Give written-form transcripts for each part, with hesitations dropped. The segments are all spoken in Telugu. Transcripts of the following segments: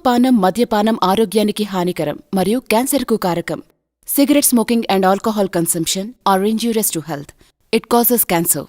ధూమపానం మద్యపానం ఆరోగ్యానికి హానికరం మరియు క్యాన్సర్కు కారకం. Cigarette smoking and alcohol consumption are injurious to health. It causes cancer.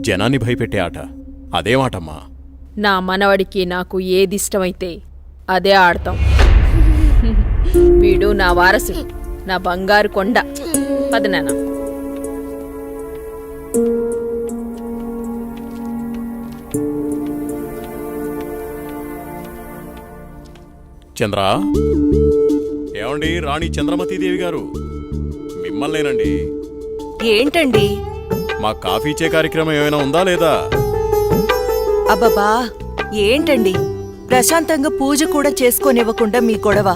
జనాన్ని భయపెట్టే ఆట అదేమాటమ్మా? నా మనవడికి నాకు ఏదిష్టమైతే అదే ఆడతాం. వీడు నా వారసుడు, నా బంగారు కొండ. పదనాన్న. చంద్ర, ఏమండి రాణి చంద్రమతీదేవి గారు, మిమ్మల్నేనండి. ఏంటండి? మా కాఫీ ఇచ్చే కార్యక్రమం ఏమైనా ఉందా లేదా? అబ్బబ్బా, ఏంటండి ప్రశాంతంగా పూజ కూడా చేసుకోనివ్వకుండా మీ గొడవ?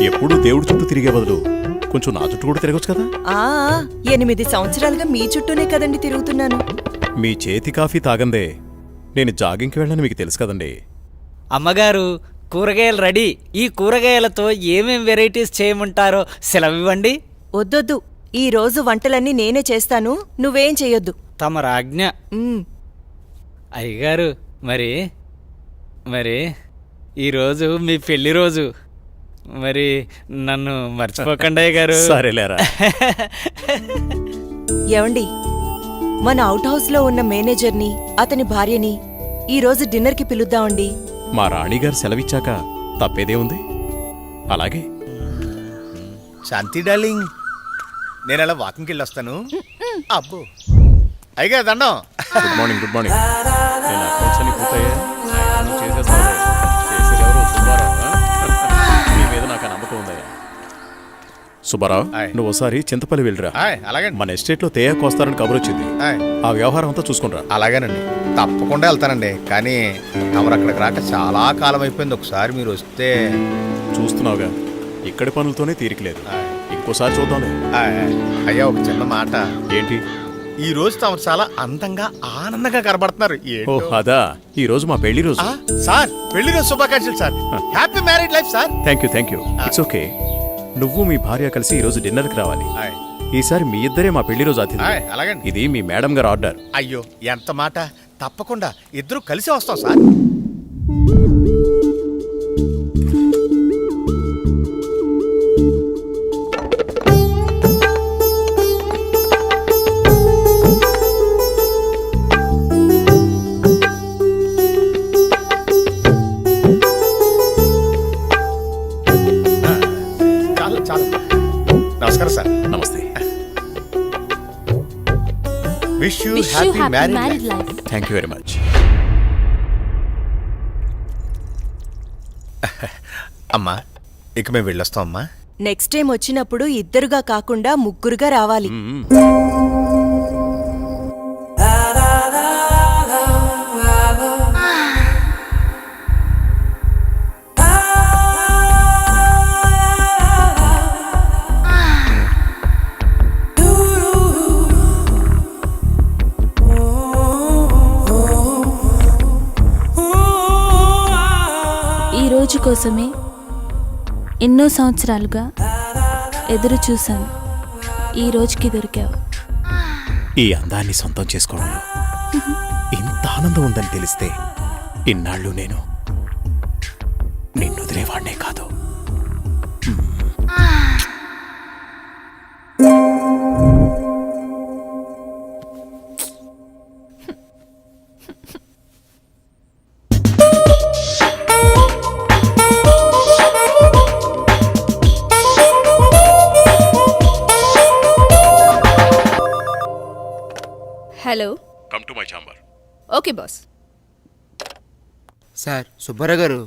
ఎప్పుడు దేవుడి చుట్టూ తిరిగే బదులు కొంచెం నా చుట్టూ కూడా తిరగచ్చు కదా? 8 సంవత్సరాలుగా మీ చుట్టూనే కదండి తిరుగుతున్నాను. మీ చేతి కాఫీ తాగందే నేను జాగింగ్కి వెళ్ళని మీకు తెలుసు కదండి. అమ్మగారు, కూరగాయలు రెడీ. ఈ కూరగాయలతో ఏమేం వెరైటీస్ చేయమంటారో సెలవివ్వండి. వద్దొద్దు, ఈ రోజు వంటలన్నీ నేనే చేస్తాను, నువ్వేం చెయ్యొద్దు. తమరాజ్ఞ. అయ్యగారు, మరి ఈరోజు మీ పెళ్లి రోజు. మరి నన్ను మర్చిపోకండి అయ్యగారు. సరేలేరా. ఏవండి, మన అవుట్ హౌస్ లో ఉన్న మేనేజర్ని, అతని భార్యని ఈరోజు డిన్నర్కి పిలుద్దామండి. మా రాణిగారు సెలవిచ్చాక తప్పేదే ఉంది. అలాగే. శాంతి డార్లింగ్, నేను అలా వాకింగ్కి వెళ్ళొస్తాను. అబ్బో అయ్యగా దండం. Good morning. Good morning. నేను అకౌంట్స్ అన్ని పూర్తయ్యా? చేసేస్తాను. చేసేదెవరు? సుబ్బారావు. మీ మీద నాకు నమ్మకం ఉందయ్యా. సుబ్బారావు, నువ్వు ఒకసారి చింతపల్లి వెళ్ళిరా. అలాగే. మన ఎస్టేట్ లో తేయాకు వస్తారని కబురు వచ్చింది. ఆ వ్యవహారం అంతా చూసుకుంటా. అలాగేనండి, తప్పకుండా వెళ్తానండి. కానీ తమరు అక్కడికి రాక చాలా కాలం అయిపోయింది. ఒకసారి మీరు వస్తే. చూస్తున్నావుగా, ఇక్కడి పనులతోనే తీరికలేదు. ఇంకోసారి చూద్దాం. అయ్యా, ఒక చిన్న మాట. ఏంటి? ఈ రోజు తమరు చాలా అందంగా ఆనందంగా కనబడుతున్నారు. అదా, ఈ రోజు మా పెళ్లి రోజు. సార్, పెళ్లి రోజు శుభాకాంక్షలు sir. Happy marriage life sir. Thank you. It's okay. నువ్వు మీ భార్య కలిసి ఈరోజు డిన్నర్కి రావాలి. ఆయ్. ఈసారి మీ ఇద్దరే మా పెళ్లి రోజు అతిథి. ఆయ్, అలాగండి. ఇది మీ మేడం గారు ఆర్డర్. అయ్యో ఎంత మాట. తప్పకుండా ఇద్దరు కలిసి వస్తాం సార్. చాలు చాలు. నమస్కారం సార్. నమస్తే. Wish you happy marriage life. Thank you very much. అమ్మా ఇక మేము వెళ్ళొస్తాం అమ్మా. నెక్స్ట్ టైం వచ్చినప్పుడు ఇద్దరుగా కాకుండా ముగ్గురుగా రావాలి. ఈ రోజు కోసమే ఎన్నో సంవత్సరాలుగా ఎదురు చూశాను. ఈ రోజుకి దొరికావు. ఈ అందాన్ని సొంతం చేసుకోవడంలో ఇంత ఆనందం ఉందని తెలిస్తే ఇన్నాళ్ళు నేను నిన్ను వదిలేవాడినే కాదు. Hello. Come to my chamber. Okay boss. Sir Subbarao గారు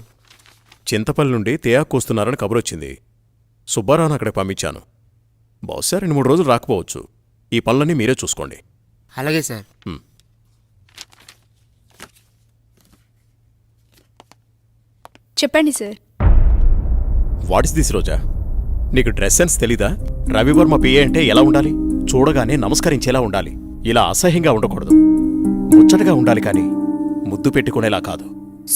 చింతపల్లి నుండి తేయాకు వస్తున్నారని కబురొచ్చింది. సుబ్బారావును అక్కడికి పంపించాను. బహుశా 2-3 రోజులు రాకపోవచ్చు. ఈ పనులన్నీ మీరే చూసుకోండి. అలాగే సార్. చెప్పండి సార్. వాట్ ఇస్ దిస్ రోజా? నీకు డ్రెస్ సెన్స్ తెలీదా? రవివర్మ పిఏ అంటే ఎలా ఉండాలి? చూడగానే నమస్కరించేలా ఉండాలి. ఇలా అసహ్యంగా ఉండకూడదు. ముచ్చటగా ఉండాలి కానీ ముద్దు పెట్టుకునేలా కాదు.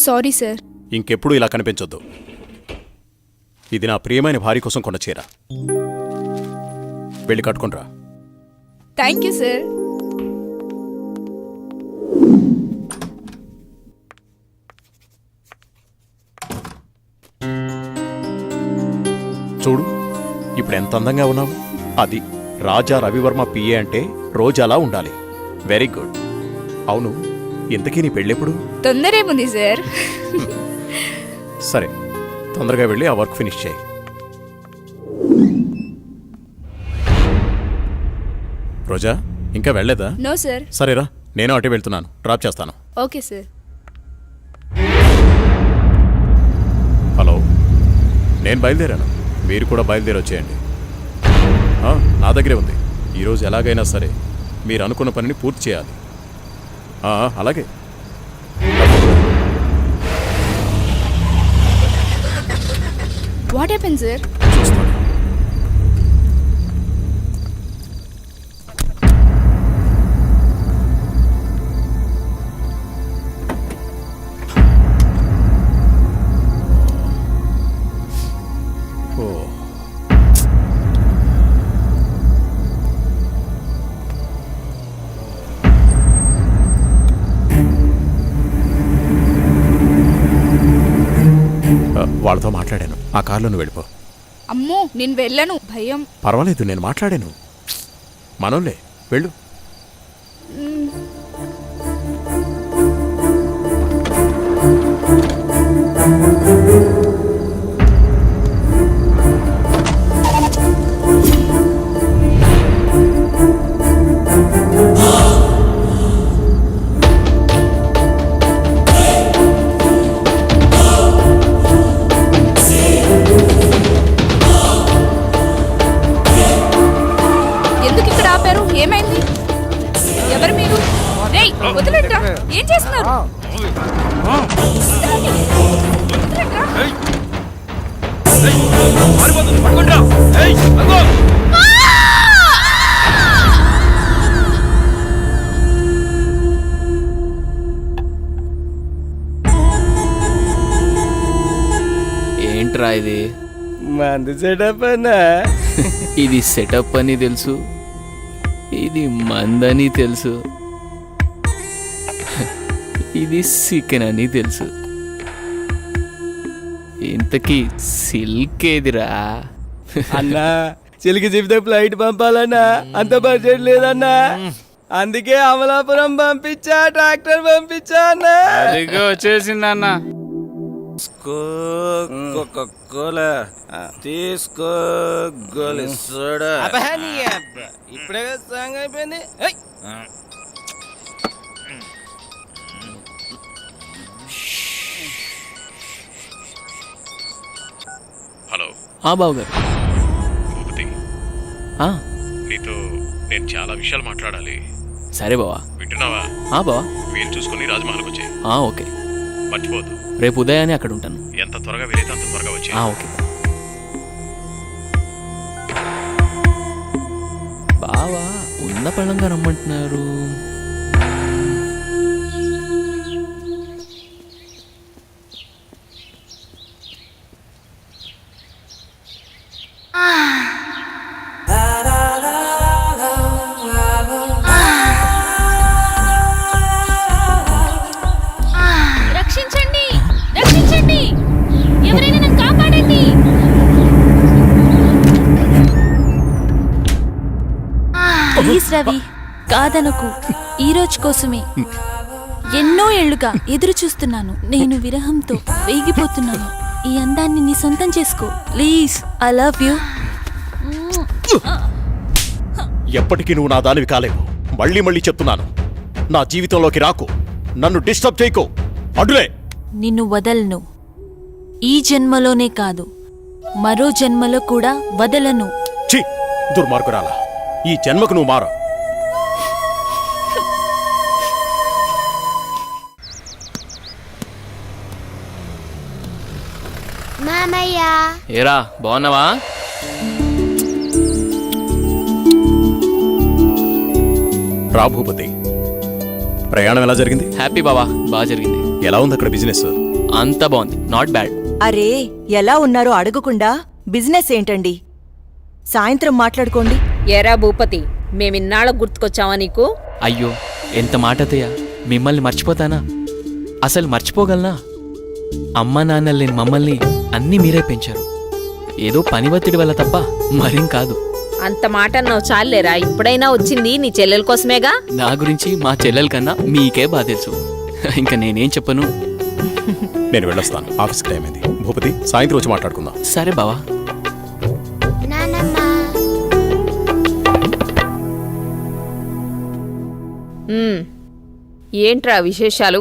Sorry sir. ఇంకెప్పుడు ఇలా కనిపించొద్దు. ఇది నా ప్రియమైన భార్య కోసం కొన్న చీర. వెళ్ళి కట్టుకుంట్రా. Thank you sir. చూడు ఇప్పుడు ఎంత అందంగా ఉన్నావు. అది రాజా రవివర్మ పిఏ అంటే రోజాలా ఉండాలి. Very good. అవును, ఇంతకీ నీ పెళ్ళెప్పుడు? తొందరేముంది సార్. సరే, తొందరగా వెళ్ళి ఆ వర్క్ ఫినిష్ చేయి. రోజా ఇంకా వెళ్ళలేదా? No sir. సరేరా, నేను అటే వెళ్తున్నాను. డ్రాప్ చేస్తాను. Okay sir. హలో, నేను బయలుదేరాను. మీరు కూడా బయలుదేరి వచ్చేయండి. నా దగ్గరే ఉంది. ఈరోజు ఎలాగైనా సరే మీరు అనుకున్న పనిని పూర్తి చేయాలి. అలాగే. What happen sir? చూస్తాను. వాళ్ళతో మాట్లాడాను. ఆ కార్లో నువ్వు వెళ్ళిపో. అమ్మో, నేను వెళ్ళను. భయం. పర్వాలేదు, నేను మాట్లాడాను. మనోళ్ళే, వెళ్ళు. ఎందుకు ఇక్కడ ఆపారు? ఏమైంది? ఎవరు మీరు? రేయ్, వదిలేట్రా. ఏం చేస్తున్నారు? వదిలేట్రా. ఏంట్రా ఇది? మంది సెటప్ అన్నా. ఇది సెటప్ అని తెలుసు, ఇది మందని తెలుసు, ఇది చికెన్ అని తెలుసు. ఇంతకీ సిల్క్ ఏదిరా? అన్నా చిలికి చెబితే ఫ్లైట్ పంపాలన్నా, అంత బడ్జెట్ లేదన్నా. అందుకే అమలాపురం పంపించా, ట్రాక్టర్ పంపించా అన్నా. అదిగో వచ్చేసింది అన్న. తీసుకో ఇప్పుడే సాంగ్ అయిపోయింది. హలో బావగారు. భూపతి, ఆ, నీతో నేను చాలా విషయాలు మాట్లాడాలి. సరే బావా. వింటున్నావా? బావా. వీలు చూసుకుని రాజమహల్కి వచ్చాయి. ఓకే. మర్చిపోద్దు. రేపు ఉదయాన్నే అక్కడ ఉంటాను. ఎంత త్వరగా వీలైతే అంత త్వరగా వచ్చాయి. ఓకే బావా. ఉన్న పళ్ళంగా రమ్మంటున్నారు. రక్షించండి, రక్షించండి, ఎవరైనా నన్ను కాపాడండి. ప్లీజ్ రవి, కాదనకు. ఈ రోజు కోసమే ఎన్నో ఏళ్లుగా ఎదురు చూస్తున్నాను. నేను విరహంతో వేగిపోతున్నాను. ఈ అందాన్ని నీ సొంతం చేసుకో ప్లీజ్. I love you. ఎప్పటికీ నువ్వు నా దానివి కాలేవు. మళ్ళీ మళ్ళీ చెప్తున్నాను, నా జీవితంలోకి రాకు, నన్ను డిస్టర్బ్ చేయకు. అడ్డులే. నిన్ను వదలను. ఈ జన్మలోనే కాదు, మరో జన్మలో కూడా వదలను. ఛీ, దుర్మార్గురాలా, ఈ జన్మకు నువ్వు మారు. ఏరా బాగున్నావా? రా భూపతి, ప్రయాణం ఎలా జరిగింది? హ్యాపీ బావా, బాగా జరిగింది. ఎలా ఉంది అక్కడ బిజినెస్? అంతా బాగుంది, నాట్ బ్యాడ్. అరే ఎలా ఉన్నారో అడగకుండా బిజినెస్ ఏంటండి? సాయంత్రం మాట్లాడుకోండి. ఏరా భూపతి, మేమిన్నాళ్ళ గుర్తుకొచ్చావా నీకు? అయ్యో ఎంత మాట అత్తయ్య, మిమ్మల్ని మర్చిపోతానా? అసలు మర్చిపోగలనా? అమ్మా నాన్నలు లేని మమ్మల్ని అన్నీ మీరే పెంచారు. ఏదో పని ఒత్తిడి వల్ల తప్ప మరేం కాదు. అంత మాట అన్నావు చాలేరా. ఇప్పుడైనా వచ్చింది నీ చెల్లెల కోసమేగా. నా గురించి మా చెల్లెల కన్నా మీకే బాగా తెలుసు. ఇంకా నేనేం చెప్పను. నేను వెళ్ళొస్తాను, ఆఫీస్కి టైం అయింది. భూపతి, సాయంత్రం వచ్చి మాట్లాడుకుందాం. సరే బావా. ఏంట్రా విశేషాలు?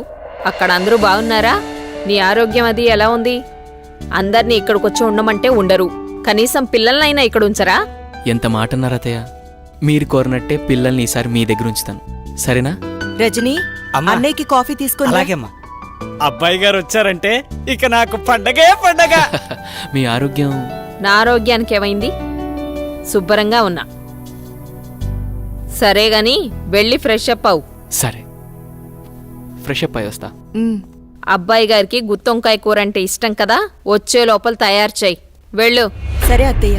అక్కడ అందరూ బాగున్నారా? నీ ఆరోగ్యం అది ఎలా ఉంది? అందర్నీ ఇక్కడికొచ్చి ఉండమంటే ఉండరు. కనీసం పిల్లలనైనా ఇక్కడ ఉంచరా? ఎంత మాట అన్నారు అత్తయ్య. మీరు కోరినట్టే పిల్లల్ని ఈసారి మీ దగ్గర ఉంచుతాను, సరేనా? రజనీ, అన్నయ్యకి కాఫీ తీసుకొని రా. అలాగేమ్మా. అబ్బాయి గారు వచ్చారంటే ఇక నాకు పండగే పండగ. మీ ఆరోగ్యం? నా ఆరోగ్యానికి ఏమైంది? శుభ్రంగా ఉన్నా. సరే గాని వెళ్ళి ఫ్రెష్ అప్ అవు. సరే, ఫ్రెష్ అప్ అయి వస్తా. అబ్బాయి గారికి గుత్తొంకాయ కూర అంటే ఇష్టం కదా, వచ్చే లోపల తయారు చెయ్యి. వెళ్ళు. సరే అత్తయ్య.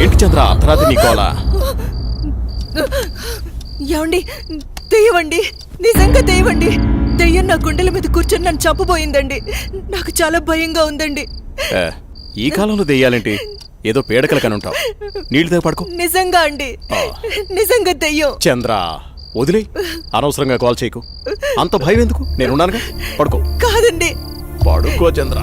ఏంటి చంద్ర అర్ధరాత్రి నీకోలా? ఏమండి, దెయ్యమండి, నిజంగా దెయ్యమండి. దెయ్యం నా గుండెల మీద కూర్చొని నన్ను చంపబోయిందండి. నాకు చాలా భయంగా ఉందండి. ఈ కాలంలో దెయ్యాలేంటి? ఏదో పేడకల కనుంటావు. నీళ్ళు దగ్గర పడుకో. నిజంగా అండి, నిజంగా దెయ్యం. చంద్ర వదిలే, అనవసరంగా కాల్ చేయకు. అంత భయం ఎందుకు? నేనున్నానుగా, పడుకో. కాదండి, పడుకో చంద్ర.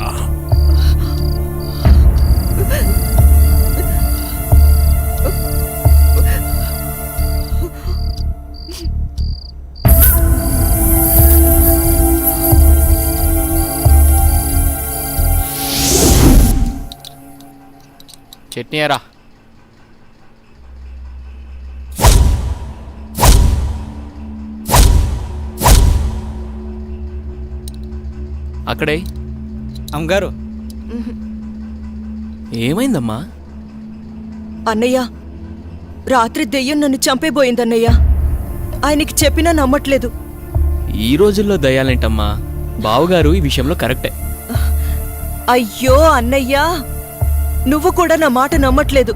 చట్నీ ఎరా. అక్కడే అమ్మగారు. ఏమైందమ్మా? అన్నయ్య, రాత్రి దెయ్యం నన్ను చంపేబోయిందన్నయ్య. ఆయనకి చెప్పినా నమ్మట్లేదు. ఈ రోజుల్లో దయ్యాలేంటమ్మా? బావగారు ఈ విషయంలో కరెక్టే. అయ్యో అన్నయ్యా, నువ్వు కూడా నా మాట నమ్మట్లేదు.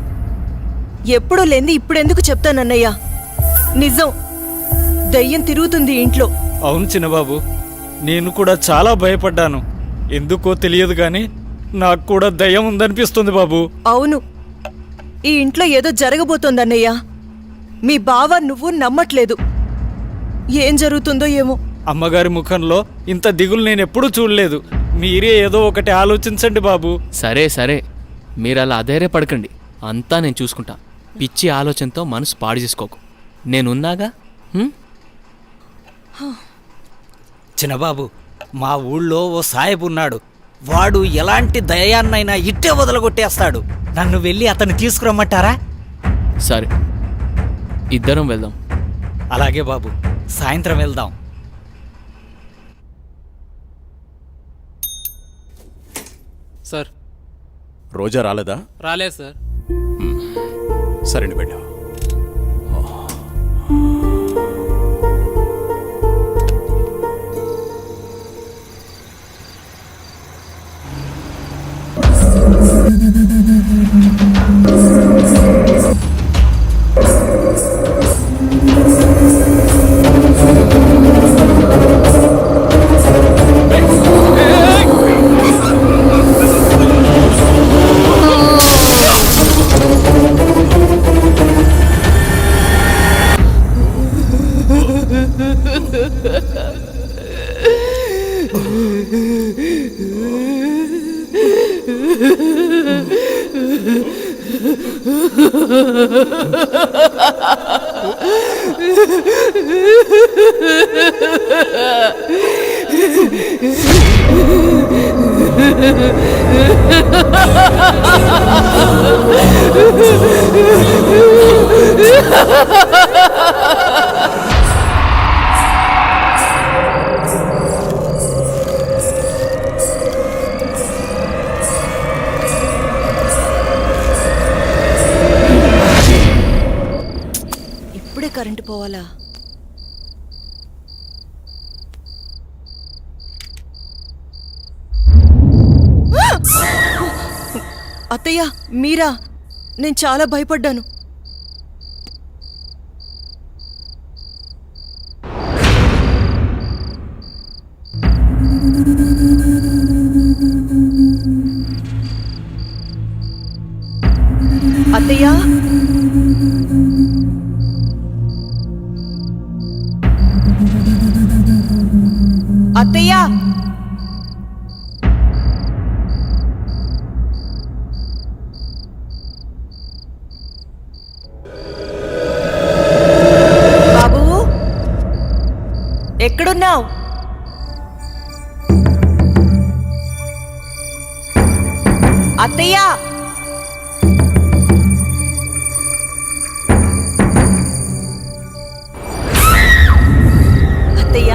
ఎప్పుడూ లేంది ఇప్పుడెందుకు చెప్తానన్నయ్యా? నిజం, దయ్యం తిరుగుతుంది ఇంట్లో. అవును చిన్నబాబు, నేను కూడా చాలా భయపడ్డాను. ఎందుకో తెలియదు కానీ నాకు కూడా దయ్యం ఉందనిపిస్తుంది బాబు. అవును, ఈ ఇంట్లో ఏదో జరగబోతోందన్నయ్యా. మీ బావ నువ్వు నమ్మట్లేదు. ఏం జరుగుతుందో ఏమో. అమ్మగారి ముఖంలో ఇంత దిగులు నేనెప్పుడూ చూడలేదు. మీరే ఏదో ఒకటి ఆలోచించండి బాబు. సరే సరే, మీరు అలా అధైర్యపడకండి. అంతా నేను చూసుకుంటా. పిచ్చి ఆలోచనతో మనసు పాడు చేసుకోకు. నేనున్నాగా. చిన్నబాబు, మా ఊళ్ళో ఓ సాహెబ్ ఉన్నాడు. వాడు ఎలాంటి దయాన్నైనా ఇట్టే వదలగొట్టేస్తాడు. నన్ను వెళ్ళి అతన్ని తీసుకురమ్మంటారా? సరే, ఇద్దరం వెళ్దాం. అలాగే బాబు, సాయంత్రం వెళ్దాం. సార్, రోజా రాలేదా? రాలేదు సార్. సరేండి, వెళ్ళు. ఇప్పుడే కరెంటు పోవాలా? అత్తయ్య, మీరా? నేను చాలా భయపడ్డాను. అత్తయ్య బాబు ఎక్కడున్నావు? అత్తయ్య అత్తయ్య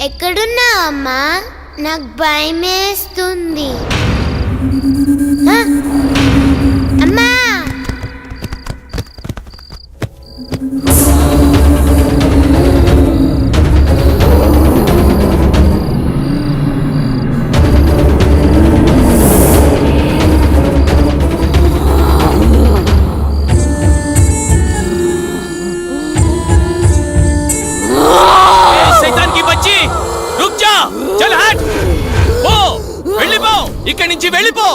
ఎక్కడున్నావు అమ్మా? నాకు భయమేస్తుంది. అమ్మా ఇక్కడి నుంచి వెళ్ళిపో.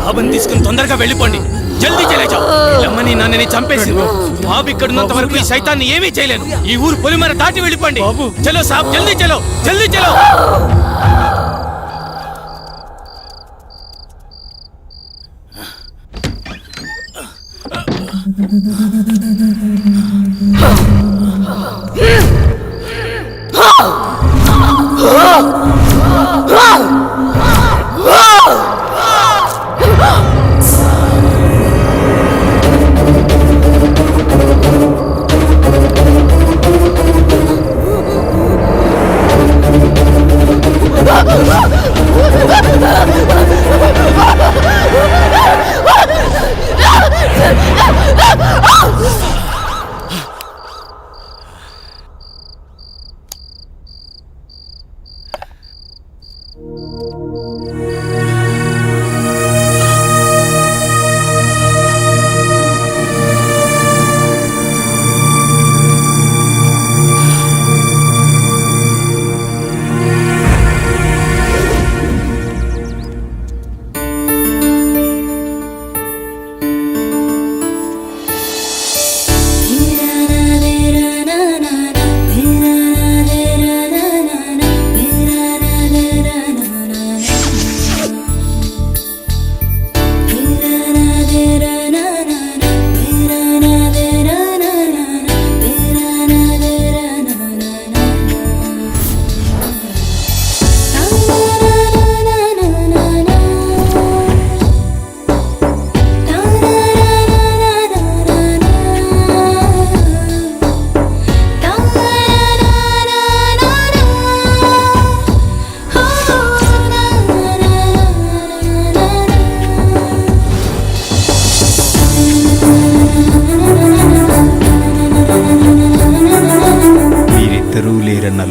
బాబుని తీసుకుని తొందరగా వెళ్ళిపోండి. జల్దీ చలేజా. అమ్మని నన్నని చంపేసి బాబు ఇక్కడున్నంత వరకు ఈ సైతాన్ని ఏమీ చేయలేను. ఈ ఊరు పొలిమర దాటి వెళ్ళిపోండి. చలో సాబ్, జల్దీ చలో, జల్దీ చలో.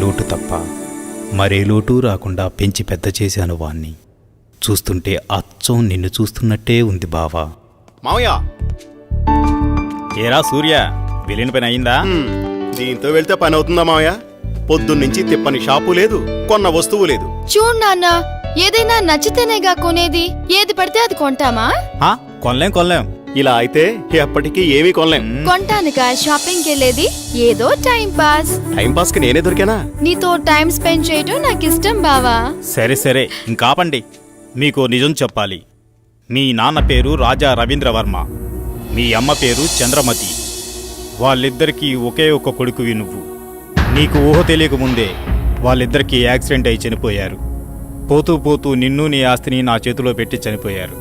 లోటు తప్ప మరే లోటు రాకుండా పెంచి పెద్ద చేశాను వాణ్ణి. చూస్తుంటే అచ్చం నిన్ను చూస్తున్నట్టే ఉంది బావా. మావయ్య, ఏరా సూర్య, వెళ్ళిన పని అయిందా? దీంతో వెళ్తే పని అవుతుందా మావయ్య? పొద్దున్నుంచి తిప్పని షాపు లేదు, కొన్న వస్తువు లేదు. చూడు నాన్న, ఏదైనా నచ్చితేనేగా కొనేది. ఏది పడితే అది కొంటామా? కొనలేం. ఇలా అయితే ఎప్పటికీ ఏమీ కొనలేం. కొంటానుగా షాపింగ్కి వెళ్ళేది ఏదో టైం పాస్. టైం పాస్ కి నేనే దొరికానా? నీతో టైం స్పెండ్ చేయటం నాకు ఇష్టం బావా. సరే సరే ఇంకాపండి. మీకు నిజం చెప్పాలి. మీ నాన్న పేరు రాజా రవీంద్రవర్మ, మీ అమ్మ పేరు చంద్రమతి. వాళ్ళిద్దరికీ ఒకే ఒక్క కొడుకువి నువ్వు. నీకు ఊహ తెలియకముందే వాళ్ళిద్దరికీ యాక్సిడెంట్ అయి చనిపోయారు. పోతూ పోతూ నిన్ను నీ ఆస్తిని నా చేతిలో పెట్టి చనిపోయారు.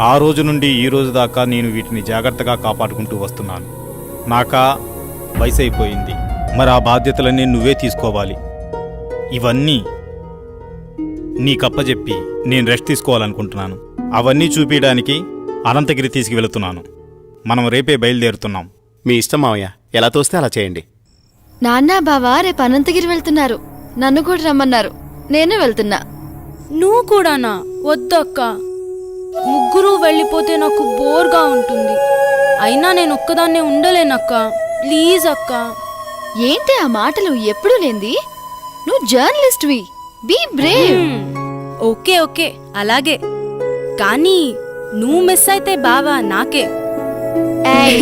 ఆ రోజు నుండి ఈ రోజు దాకా నేను వీటిని జాగ్రత్తగా కాపాడుకుంటూ వస్తున్నాను. నాకా వయసు అయిపోయింది, మరి ఆ బాధ్యతలన్నీ నువ్వే తీసుకోవాలి. ఇవన్నీ నీకప్పచెప్పి నేను రెస్ట్ తీసుకోవాలనుకుంటున్నాను. అవన్నీ చూపించడానికి అనంతగిరి తీసుకువెళుతున్నాను. మనం రేపే బయలుదేరుతున్నాం. మీ ఇష్టం మావయ్య, ఎలా తోస్తే అలా చేయండి. నాన్న బావా రేపు అనంతగిరి వెళ్తున్నారు. నన్ను కూడా రమ్మన్నారు. నేను వెళ్తున్నా. నువ్వు కూడానా? వద్దక్క, ముగ్గురు వెళ్ళిపోతే నాకు బోర్గా ఉంటుంది. అయినా నేను ఒక్కదాన్నే ఉండలేనక్క. ప్లీజ్ అక్క. ఏంటి ఆ మాటలు? ఎప్పుడు లేంది. నువ్వు జర్నలిస్ట్వి. Be brave. ఓకే ఓకే అలాగే, కానీ నువ్వు మిస్ అయితే బావా నాకే. ఏయ్.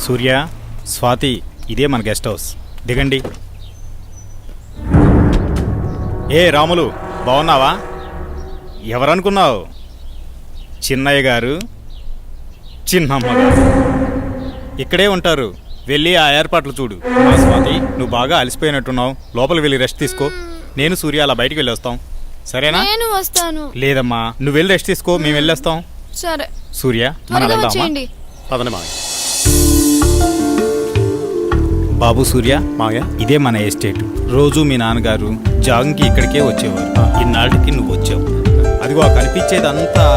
సూర్య, స్వాతి, ఇదే మన గెస్ట్ హౌస్. దిగండి. ఏ రాములు, బాగున్నావా? ఎవరనుకున్నావు? చిన్నయ్య గారు, చిన్నమ్మ గారు ఇక్కడే ఉంటారు. వెళ్ళి ఆ ఏర్పాట్లు చూడు. స్వాతి, నువ్వు బాగా అలసిపోయినట్టున్నావు. లోపల వెళ్ళి రెస్ట్ తీసుకో. నేను సూర్య అలా బయటికి వెళ్ళి వస్తాం. సరేనా? నేను వస్తాను. లేదమ్మా, నువ్వు వెళ్ళి రెస్ట్ తీసుకో, మేము వెళ్ళొస్తాం. సరే సూర్య, మనం త్వరగా వెళ్దామా? వచ్చేయండి. పదండి మావయ్య. బాబు సూర్య, మావయ్య, ఇదే మన ఎస్టేట్. రోజు మీ నాన్నగారు జాగింగ్కి ఇక్కడికే వచ్చేవారు. ఇన్నాళ్ళకి నువ్వు వచ్చావు. అదిగో కనిపించేదంతా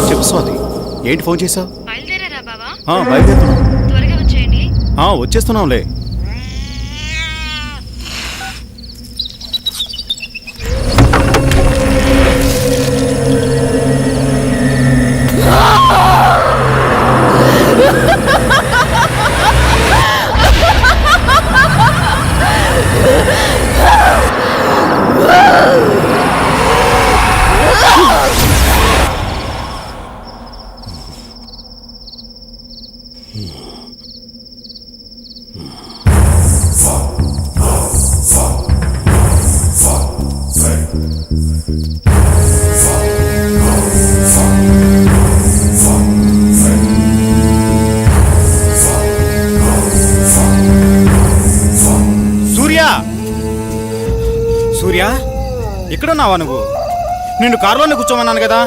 చెప్పు స్వాతి, ఏంటి ఫోన్ చేసావు? బయలుదేరారా బావా? బయలుదేరుతున్నాం. త్వరగా వచ్చేయండి. వచ్చేస్తున్నాంలే. సూర్య, ఇక్కడున్నావా నువ్వు? నిన్ను కారులోనే కూర్చోమన్నాను కదా,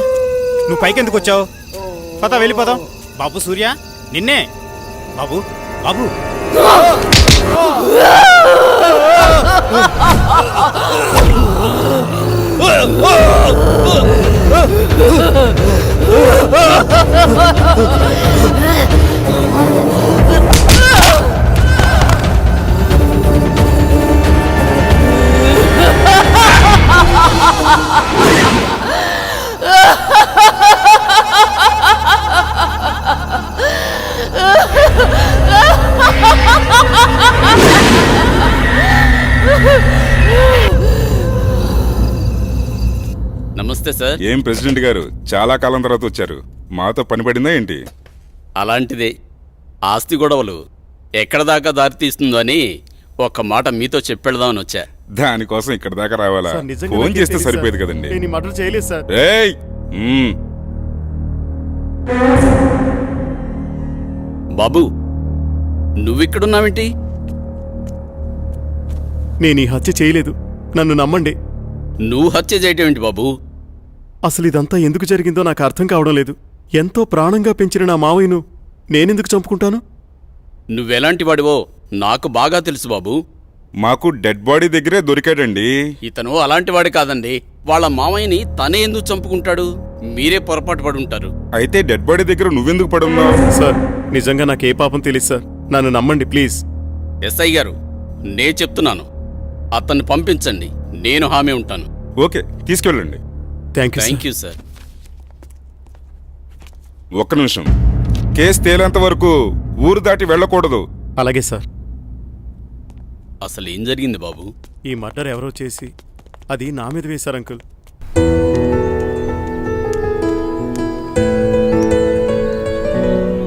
నువ్వు పైకి ఎందుకు వచ్చావు? పద వెళ్ళిపోదాం. బాబు సూర్య, నిన్నే. బాబు బాబు నమస్తే సార్. ఏం ప్రెసిడెంట్ గారు చాలా కాలం తర్వాత వచ్చారు, మాతో పని పడిందా ఏంటి? అలాంటిదే, ఆస్తి గొడవలు ఎక్కడ దాకా దారి తీస్తుందో అని ఒక్క మాట మీతో చెప్పెడదామని వచ్చా. దానికోసం ఇక్కడ దాకా రావాలా? సార్, నిజంగా ఫోన్ నాకే చేస్తే తెలీదు సరిపోయేది సార్. కదండి. నేను ఈ మర్డర్ చేయలేదు సార్. ఏయ్! బాబు, నువ్విక్కడున్నావేంటి? నేను ఈ హత్య చేయలేదు, నన్ను నమ్మండి. నువ్వు హత్య చేయటం ఏంటి బాబు? అసలు ఇదంతా ఎందుకు జరిగిందో నాకు అర్థం కావడం లేదు. ఎంతో ప్రాణంగా పెంచిన నా మావయ్యను నేనెందుకు చంపుకుంటాను? నువ్వెలాంటి వాడివో నాకు బాగా తెలుసు బాబు. మాకు డెడ్ బాడీ దగ్గరే దొరికాడండి. ఇతను అలాంటి వాడి కాదండి. వాళ్ళ మామయ్యని తనే ఎందుకు చంపుకుంటాడు? మీరే పొరపాటు పడి ఉంటారు. అయితే డెడ్ బాడీ దగ్గర నువ్వెందుకు పడున్నావు? సార్, నిజంగా నాకు ఏ పాపం తెలియదు సార్, నన్ను నమ్మండి ప్లీజ్. ఎస్ఐ గారు, నే చెప్తున్నాను, అతన్ని పంపించండి, నేను హామీ ఉంటాను. ఓకే, తీసుకెళ్ళండి. Thank you sir. ఒక్క నిమిషం, కేసు తేలేంత వరకు ఊరు దాటి వెళ్ళకూడదు. అలాగే సార్. అసలు ఏం జరిగింది బాబు? ఈ మర్డర్ ఎవరో చేసి అది నా మీద వేశారు అంకుల్.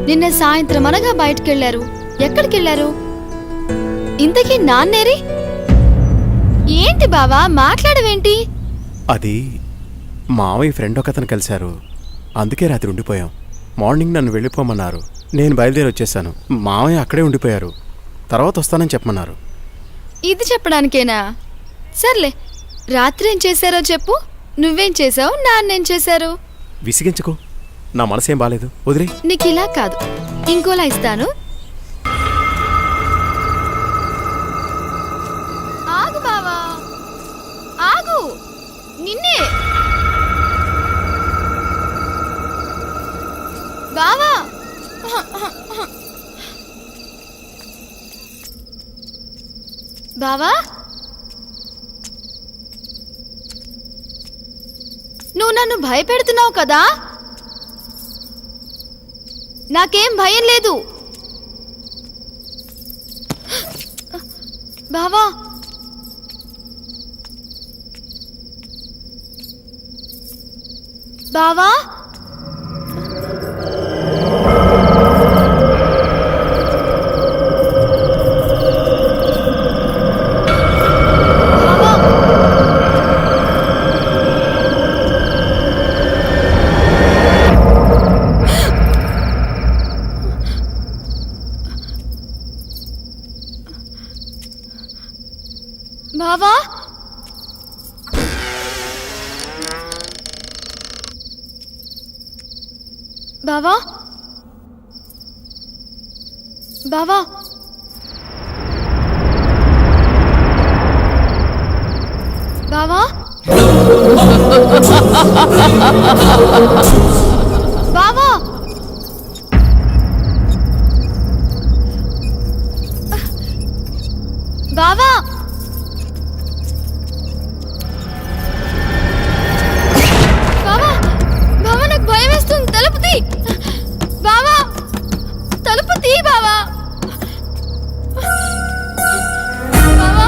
నిన్న సాయంత్రం అనగా బయటకెళ్లారు. ఎక్కడికెళ్లారు? ఇంతకీ నాన్నేరి? ఏంటి బావా మాట్లాడవేంటి? అది మావయ్య ఫ్రెండ్ ఒకతను కలిశారు, అందుకే రాత్రి ఉండిపోయాం. మార్నింగ్ నన్ను వెళ్ళిపోమన్నారు, నేను బయలుదేరి వచ్చేసాను. మావయ్య అక్కడే ఉండిపోయారు, తర్వాత వస్తానని చెప్పమన్నారు. ఇది చెప్పడానికేనా? సర్లే, రాత్రి ఏం చేశారో చెప్పు. నువ్వేం చేసావు, నాన్నేం చేశారు? విసిగించుకో, నా మనసేం బాలేదు, వదిలే. నీకు ఇలా కాదు, ఇంకోలా ఇస్తాను. ఆగు బావా, ఆగు. నిన్నే బావా. బావా, నువ్వు నన్ను భయపెడుతున్నావు కదా? నాకేం భయం లేదు బావా. బావా, బావా, బావా, బావా, బావా, బావా, బావా, బావా, బావా, నాకు భయం వేస్తుంది. తలుపు తీ బావా, తలుపు తీ బావా. బావా,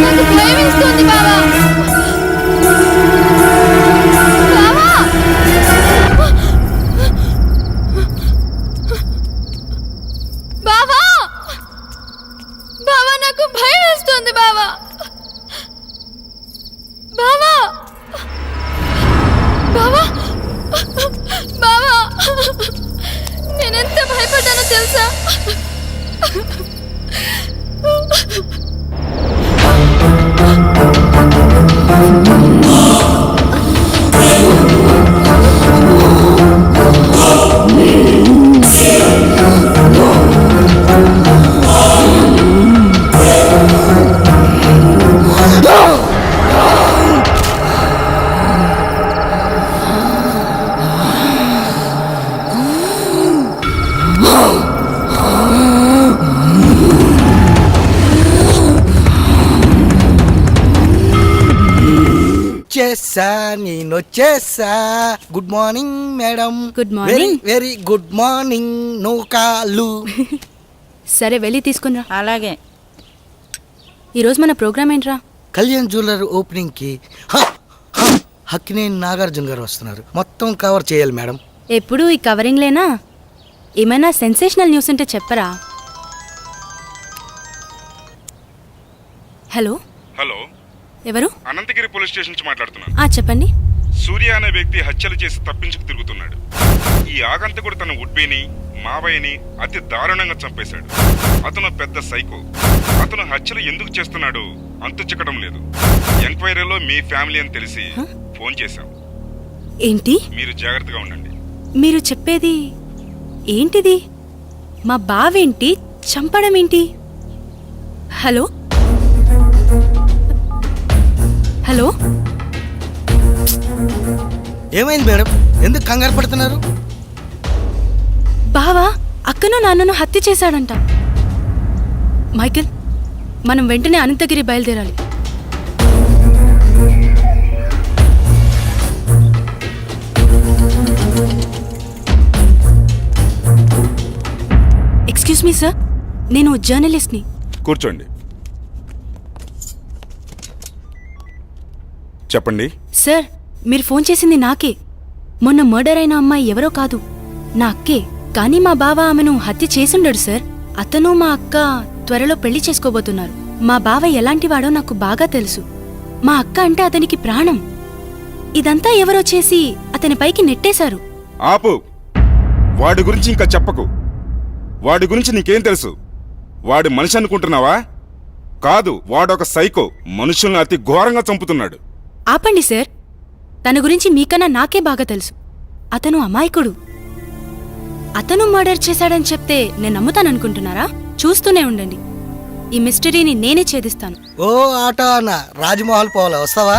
నాకు భయం వేస్తుంది బావా. బావా, బావా, బావా, నాకు భయం వేస్తుంది బావా. బావా, బావా, బావా, నేనెంత భయపడ్డానో తెలుసా? చేసా, నేను వచ్చేసా. Good morning madam. Good very morning. Very good morning. No కాలు. సరే, వెళ్ళి తీసుకునిరా. అలాగే. ఈరోజు మన ప్రోగ్రామ్ ఏంట్రా? కళ్యాణ్ జ్యువెలర్ ఓపెనింగ్కి హక్కినేని నాగార్జున గారు వస్తున్నారు. మొత్తం కవర్ చేయాలి మేడం. ఎప్పుడు ఈ కవరింగ్ లేనా? ఏమైనా సెన్సేషనల్ న్యూస్ ఉంటే చెప్పరా? హలో హలో, ఎవరు? అనంతగిరి పోలీస్ స్టేషన్ నుంచి మాట్లాడుతున్నాను. చెప్పండి. సూర్య అనే వ్యక్తి హత్యలు చేసి తప్పించుకు తిరుగుతున్నాడు. ఈ ఆగంతకుడు తన ఉడ్బీని మావయ్యని అతి దారుణంగా చంపేశాడు. అతను పెద్ద సైకో. అతను హత్యలు ఎందుకు చేస్తున్నాడు అంతు చిక్కడం లేదు. ఎంక్వైరీలో మీ ఫ్యామిలీ అని తెలిసి ఫోన్ చేశాం. ఏంటి? మీరు జాగ్రత్తగా ఉండండి. మీరు చెప్పేది ఏంటిది? మా బావేంటి చంపడం ఏంటి? హలో హలో, ఏమైంది మేడం? ఎందుకు కంగారు పడుతున్నారు? బావా అక్కను నాన్నను హత్య చేశాడంట. మైకేల్, మనం వెంటనే అనంతగిరి బయలుదేరాలి. ఎక్స్క్యూజ్ మీ సార్, నేను జర్నలిస్ట్ని. కూర్చోండి. చెప్పండి. సార్, మీరు ఫోన్ చేసింది నాకే. మొన్న మర్డర్ అయిన అమ్మాయి ఎవరో కాదు, నా అక్కే. కానీ మా బావ ఆమెను హత్య చేసుండడు సార్. అతను మా అక్క త్వరలో పెళ్లి చేసుకోబోతున్నారు. మా బావ ఎలాంటివాడో నాకు బాగా తెలుసు. మా అక్క అంటే అతనికి ప్రాణం. ఇదంతా ఎవరో చేసి అతని పైకి నెట్టేశారు. ఆపు. వాడి గురించి ఇంకా చెప్పకు. వాడి గురించి నీకేం తెలుసు? వాడి మనిషి అనుకుంటున్నావా? కాదు, వాడొక సైకో. మనుషుల్ని అతి ఘోరంగా చంపుతున్నాడు. ఆపండి సార్, తన గురించి మీకన్నా నాకే బాగా తెలుసు. అతను అమాయకుడు. అతను మర్డర్ చేశాడని చెప్తే నేను నమ్ముతాననుకుంటున్నారా? చూస్తూనే ఉండండి, ఈ మిస్టరీని నేనే ఛేదిస్తాను. ఓ ఆటో అన్న, రాజ్మహల్ పోవాలా, వస్తావా?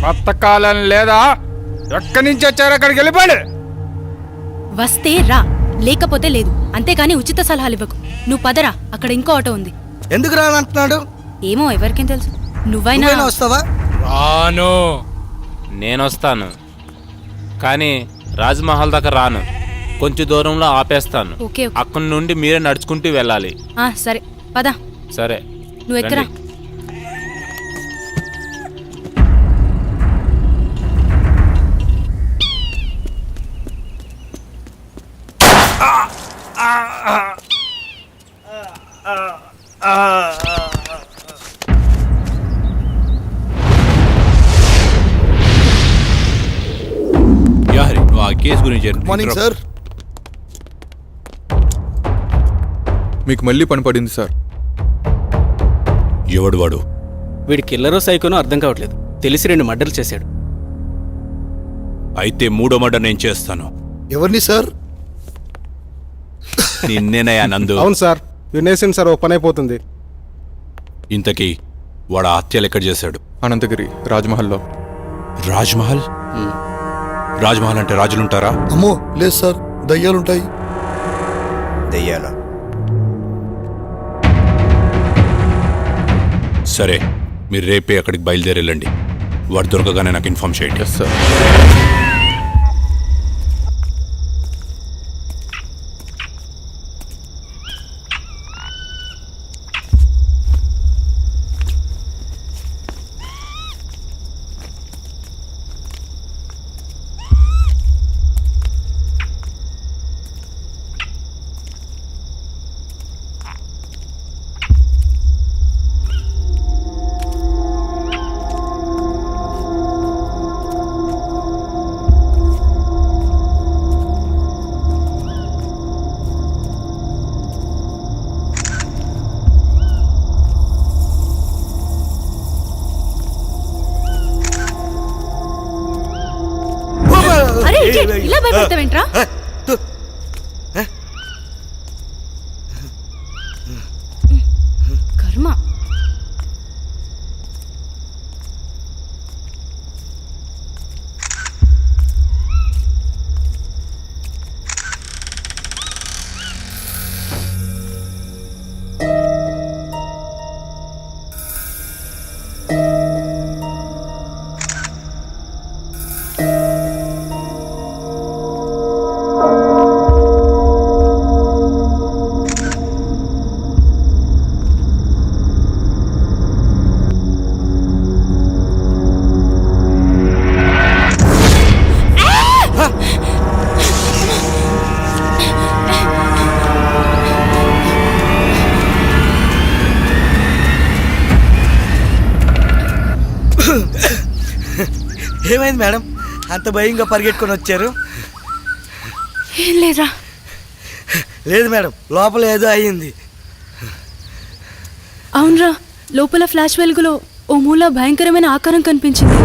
బతకాలని లేదా? ఎక్కడి నుంచి వచ్చారో అక్కడికి వెళ్ళిపోండి. వస్తే రా, లేకపోతే లేదు. అంతేగాని ఉచిత సలహాలు ఇవ్వకు. నువ్వు పదరా, అక్కడ ఇంకో ఆటో ఉంది. ఎందుకు రానంటున్నాడు? ఏమో, ఎవరికేం తెలుసు. నువ్వైనా వస్తావా? రాను. నేనొస్తాను, కానీ రాజ్మహల్ దాకా రాను. కొంచెం దూరంలో ఆపేస్తాను. ఓకే. అక్కడి నుండి మీరే నడుచుకుంటూ వెళ్ళాలి. సరే పద. సరే, నువ్వు ఎక్కరా. కేసు గురించి మార్నింగ్ సార్. మీకు మళ్ళీ పని పడింది సార్. ఎవడు వాడు? వీడి కిల్లరో సైకోనో అర్థం కావట్లేదు. తెలిసి 2 మర్డర్లు చేశాడు. అయితే 3వ మర్డర్ నేను చేస్తాను. ఎవరిని సార్? నిన్నేనయ్యా నందు. అవును సార్, వినేసింది సార్, ఓ పని అయిపోతుంది. ఇంతకీ వాడు హత్యలు ఎక్కడ చేశాడు? అనంతగిరి రాజ్మహల్లో. రాజ్మహల్? రాజ్మహల్ అంటే రాజులుంటారా? అమ్మో లేదు సార్, దయ్యాలుంటాయి. దయ్యాలా? సరే, మీరు రేపే అక్కడికి బయలుదేరెళ్ళండి. వాడు దొరకగానే నాకు ఇన్ఫార్మ్ చేయండి. Yes sir. అరే ఇలా భయపడతావేంట్రా? కర్మ. ఏమైంది మేడం అంత భయంగా పరిగెట్టుకొని వచ్చారు? ఏం లేదా? లేదు మేడం, లోపల ఏదో అయ్యింది. అవునరా, లోపల ఫ్లాష్ వెలుగులో ఓ మూల భయంకరమైన ఆకారం కనిపించింది.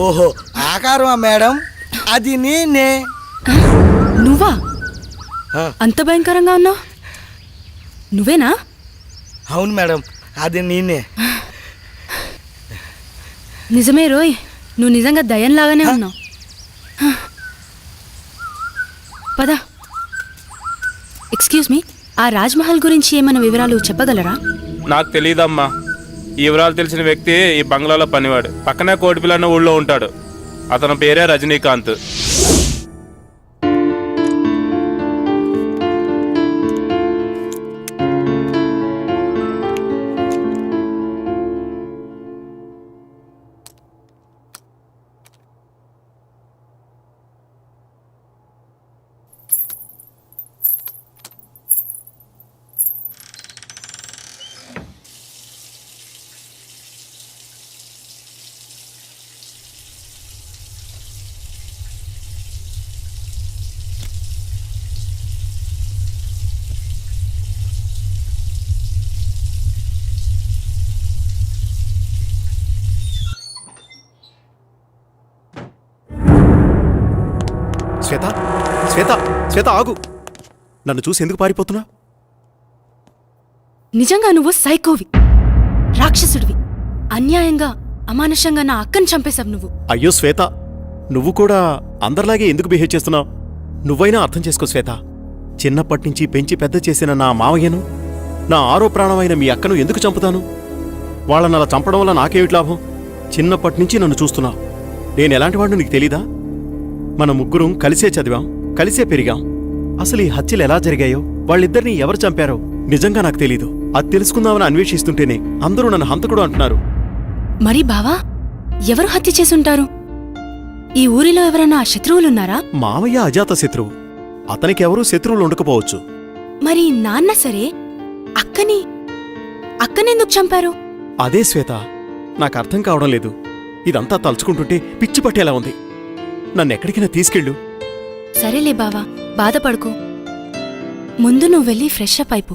ఓహో, ఆకారమా మేడం? అది నేనే. నువ్వా? అంత భయంకరంగా ఉన్నావు? నువ్వేనా? అవును మేడం, అది నేనే. నిజమే రోయ్, నువ్వు నిజంగా దయ్యంలాగానే ఉన్నావు. పద. ఎక్స్క్యూజ్ మీ, ఆ రాజ్మహల్ గురించి ఏమైనా వివరాలు చెప్పగలరా? నాకు తెలియదమ్మా. ఈ వివరాలు తెలిసిన వ్యక్తి ఈ బంగ్లాలో పనివాడు. పక్కనే కోటిపిల్ల అన్న ఊళ్ళో ఉంటాడు. అతని పేరే రజనీకాంత్. శ్వేత, శ్వేత, శ్వేత ఆగు. నన్ను చూసి ఎందుకు పారిపోతున్నా? నిజంగా నువ్వు సైకోవి, రాక్షసుడివి. అన్యాయంగా అమానుషంగా నా అక్కని చంపేశావు నువ్వు. అయ్యో శ్వేత, నువ్వు కూడా అందరిలాగే ఎందుకు బిహేవ్ చేస్తున్నావు? నువ్వైనా అర్థం చేసుకో శ్వేత. చిన్నప్పటి నుంచి పెంచి పెద్ద చేసిన నా మావయ్యను, నా ఆరో ప్రాణమైన మీ అక్కను ఎందుకు చంపుతాను? వాళ్ళని అలా చంపడం వల్ల నాకేమిటి లాభం? చిన్నప్పటి నుంచి నన్ను చూస్తున్నావు. నేను ఎలాంటి వాడిని నీకు తెలీదా? మన ముగ్గురం కలిసే చదివాం, కలిసే పెరిగాం. అసలు ఈ హత్యలు ఎలా జరిగాయో, వాళ్ళిద్దరినీ ఎవరు చంపారో నిజంగా నాకు తెలీదు. అది తెలుసుకుందామని అన్వేషిస్తుంటేనే అందరూ నన్ను హంతకుడు అంటున్నారు. మరి బావా, ఎవరు హత్య చేసుంటారు? ఈ ఊరిలో ఎవరైనా శత్రువులున్నారా? మావయ్య అజాత శత్రువు. అతనికి ఎవరూ శత్రువులు ఉండకపోవచ్చు. మరి నాన్న సరే, అక్కనెందుకు చంపారు? అదే శ్వేత, నాకు అర్థం కావడం లేదు. ఇదంతా తలుచుకుంటుంటే పిచ్చి పట్టేలా ఉంది. నన్నెక్కడికైనా తీసుకెళ్ళు. సరేలే బావా, బాధపడుకో. ముందు నువ్వు వెళ్ళి ఫ్రెష్ అప్ అయిపో.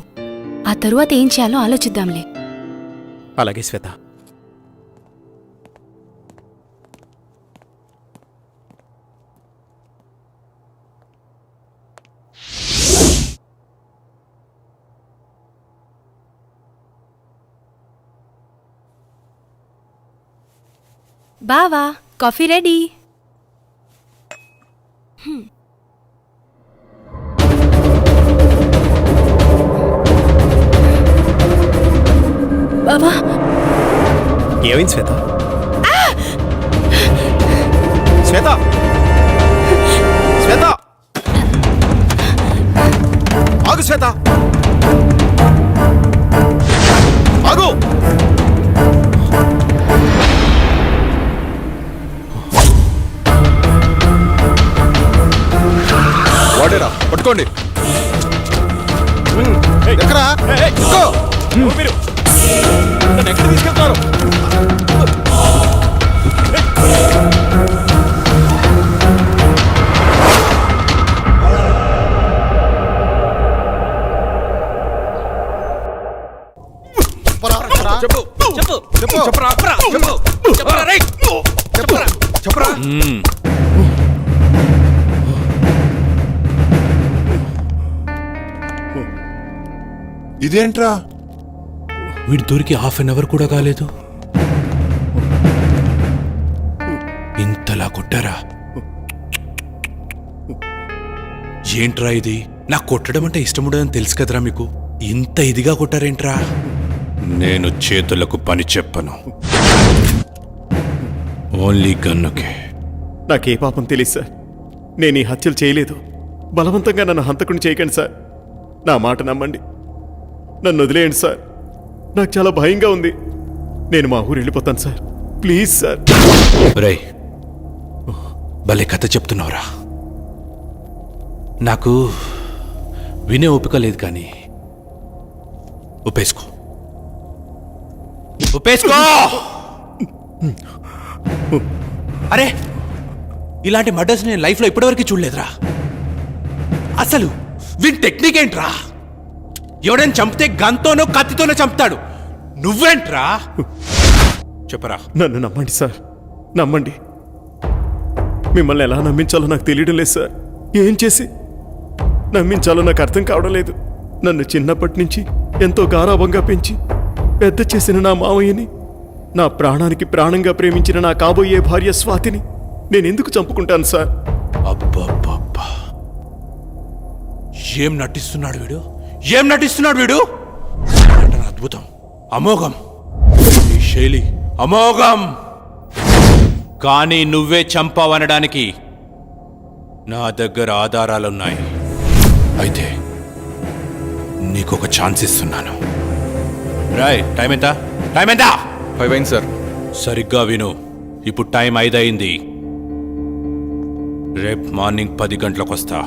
ఆ తరువాత ఏం చేయాలో ఆలోచిద్దాంలే. అలాగే శ్వేత. బావా, కాఫీ రెడీ. బావా, ఏమైంది శ్వేత? శ్వేత, శ్వేత, ఆగు శ్వేత, ఆగు. వాడేరా, పట్టుకోండి. ఎక్కడా? మీరు నన్ను ఎక్కడ తీసుకెళ్తారు? ఇదేంట్రా, వీడి దొరికి హాఫ్ అన్ అవర్ కూడా కాలేదు, ఇంతలా కొట్టారా? ఏంట్రా ఇది? నాకు కొట్టడం అంటే ఇష్టముండదని తెలుసు కదరా మీకు, ఇంత ఇదిగా కొట్టారేంట్రా? నేను చేతులకు పని చెప్పను, ఓన్లీ గన్నుకే. నాకే పాపం తెలియదు సార్. నేను ఈ హత్యలు చేయలేదు. బలవంతంగా నన్ను హంతకుని చేయకండి సార్. నా మాట నమ్మండి, నన్ను వదిలేయండి సార్. నాకు చాలా భయంగా ఉంది. నేను మా ఊరు వెళ్ళిపోతాను సార్, ప్లీజ్ సార్. రై, భలే కథ చెప్తున్నావురా. నాకు వినే ఓపిక లేదు, కానీ ఒప్పేసుకో. అరే ఇలాంటి మర్డర్స్ నేను లైఫ్లో ఇప్పటివరకు చూడలేదురా. అసలు వీని టెక్నిక్ ఏంట్రా? ఎవడైనా చంపితే గన్తోనో కత్తితోనో చంపుతాడు, నువ్వేంట్రా? చెప్పరా. నన్ను నమ్మండి సార్, నమ్మండి. మిమ్మల్ని ఎలా నమ్మించాలో నాకు తెలియడం లేదు సార్. ఏం చేసి నమ్మించాలో నాకు అర్థం కావడం లేదు. నన్ను చిన్నప్పటి నుంచి ఎంతో గారాభంగా పెంచి పెద్ద చేసిన నా మామయ్యని, నా ప్రాణానికి ప్రాణంగా ప్రేమించిన నా కాబోయే భార్య స్వాతిని నేనెందుకు చంపుకుంటాను సార్? అబ్బబ్బబ్బా, ఏం నటిస్తున్నాడు వీడు, ఏం నటిస్తున్నాడు వీడు! నటన అద్భుతం, అమోఘం. ఈ శైలి అమోఘం. కానీ నువ్వే చంపావనడానికి నా దగ్గర ఆధారాలున్నాయి. అయితే నీకొక ఛాన్స్ ఇస్తున్నాను. రాయ్, టైం ఎంత? టైం ఎంత? 5 అయింది సార్. సరిగ్గా విను. ఇప్పుడు టైం 5 అయింది. రేపు మార్నింగ్ 10 గంటలకు వస్తా.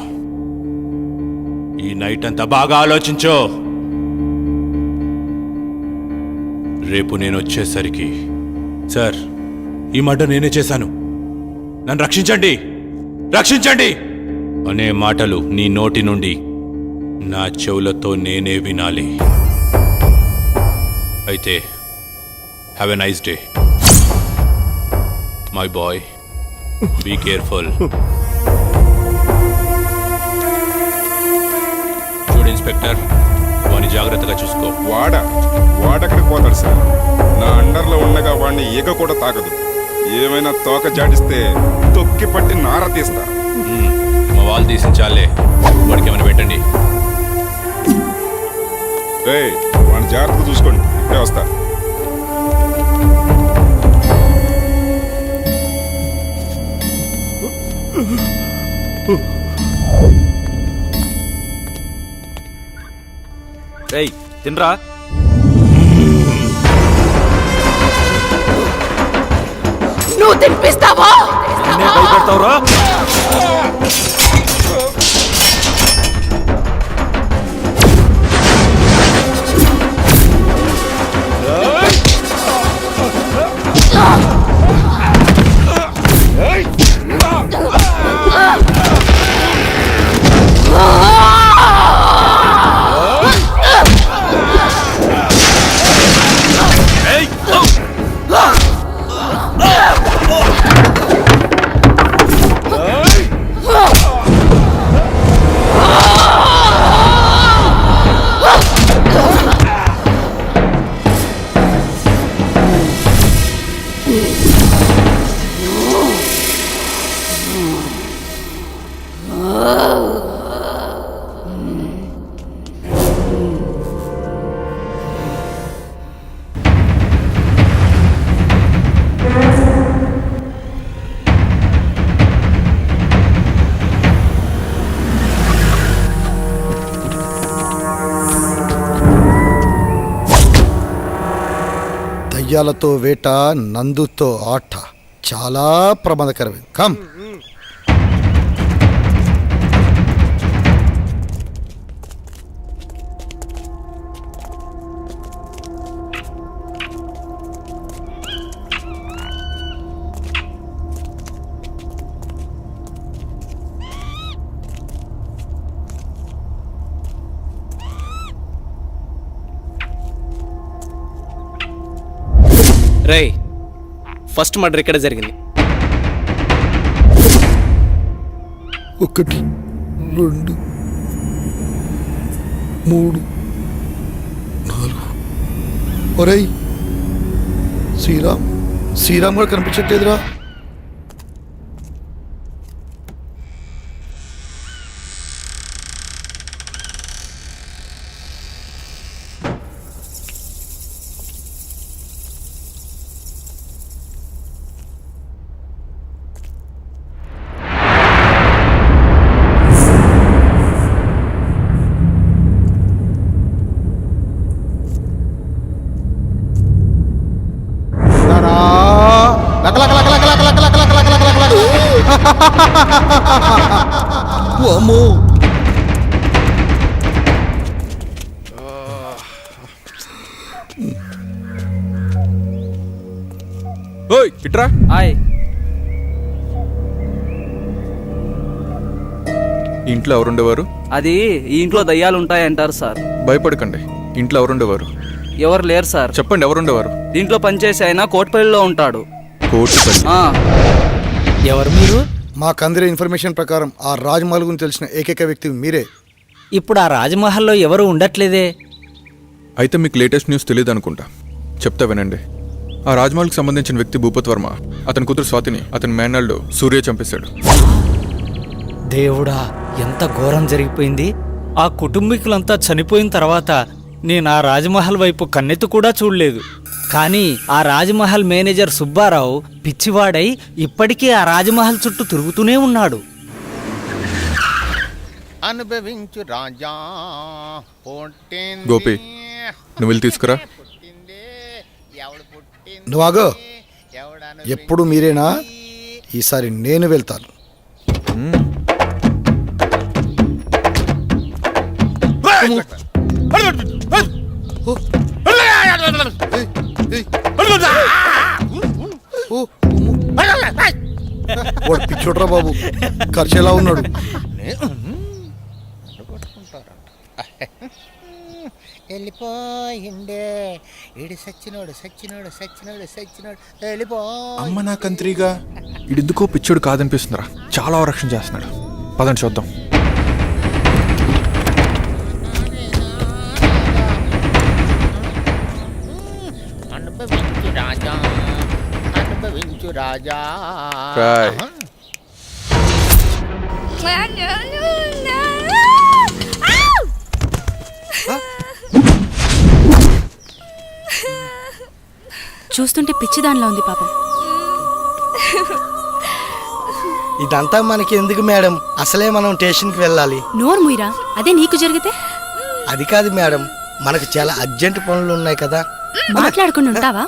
ఈ నైట్ అంతా బాగా ఆలోచించు. రేపు నేను వచ్చేసరికి, సార్ ఈ మర్డర్ నేనే చేశాను, నన్ను రక్షించండి, రక్షించండి అనే మాటలు నీ నోటి నుండి నా చెవులతో నేనే వినాలి. అయితే have a nice day my boy. Be careful. చూడు ఇన్స్పెక్టర్, వాడిని జాగ్రత్తగా చూసుకో. వాడెక్కడికి పోతాడు సార్? నా అండర్లో ఉండగా వాడిని ఈగ కూడా తాకదు. ఏమైనా తోక జాడిస్తే తొక్కి పట్టి నార తీస్తా. మా వాళ్ళు తీసించాలే, వాడికి ఏమైనా పెట్టండి. వాడిని జాగ్రత్తగా చూసుకోండి. ఇప్పుడే వస్తా. రేయ్ తినరా. నువ్వు తినిపిస్తావా? భయపెడతావురా? దయ్యాలతో వేట, నందుతో ఆట చాలా ప్రమాదకరమే. కమ్. రేయ్, ఫస్ట్ మర్డర్ ఇక్కడ జరిగింది. 1 2 3 4. ఒరేయ్ శ్రీరామ్ కూడా కనిపించట్లేదురా. అమ్మో, ఓయ్ ఇట్రా. హాయ్. ఇంట్లో ఎవరుండేవారు? అది ఈ ఇంట్లో దయ్యాలు ఉంటాయంటారు సార్. భయపడకండి. ఇంట్లో ఎవరుండేవారు? ఎవరు లేరు సార్. చెప్పండి, ఎవరుండేవారు? దీంట్లో పనిచేసి ఆయన కోట్పల్లిలో ఉంటాడు. కోటిపల్లి. ఎవరు మీరు? మాకు అందిన ఇన్ఫర్మేషన్ ప్రకారం ఆ రాజ్మహల్ గురించి తెలిసిన ఏకైక వ్యక్తి మీరే. ఇప్పుడు ఆ రాజమహల్లో ఎవరు ఉండట్లేదే. అయితే మీకు లేటెస్ట్ న్యూస్ తెలియదు అనుకుంటా. చెప్తా వినండి. ఆ రాజ్మహల్కి సంబంధించిన వ్యక్తి భూపత్ వర్మ అతని కూతురు స్వాతిని అతని మేనల్డ్ సూర్య చంపేశాడు. దేవుడా, ఎంత ఘోరం జరిగిపోయింది. ఆ కుటుంబీకులంతా చనిపోయిన తర్వాత నేను ఆ రాజమహల్ వైపు కన్నెత్తి కూడా చూడలేదు. కానీ ఆ రాజమహల్ మేనేజర్ సుబ్బారావు పిచ్చివాడై ఇప్పటికీ ఆ రాజమహల్ చుట్టూ తిరుగుతూనే ఉన్నాడు. అనుభవించు రాజా. గోపి, నువ్వు వెళ్ళి తీసుకురా. నువ్వు ఆగో. ఎప్పుడు మీరేనా? ఈసారి నేను వెళ్తాను. వాడు పిచ్చోడ్రా బాబు, ఖర్చు ఎలా ఉన్నాడు? వెళ్ళిపోయిండే ఈడు సచ్చినోడు సచ్చినోడు సచ్చినోడు సచ్చినోడు వెళ్ళిపో. అమ్మ నా కంత్రిగా, ఇడెందుకో పిచ్చోడు కాదనిపిస్తుందిరా. చాలా రక్షణ చేస్తున్నాడు. పదండి చూద్దాం. అనుభవించు రాజా, అనుభవించు రాజా. చూస్తుంటే పిచ్చిదానిలో ఉంది పాపం. ఇదంతా మనకి ఎందుకు మేడం? అసలే మనం స్టేషన్కి వెళ్ళాలి. నోరు ముయిరా, అదే నీకు జరిగితే. అది కాదు మేడం, మనకు చాలా అర్జెంట్ పనులు ఉన్నాయి కదా. మాట్లాడుకుని ఉంటావా?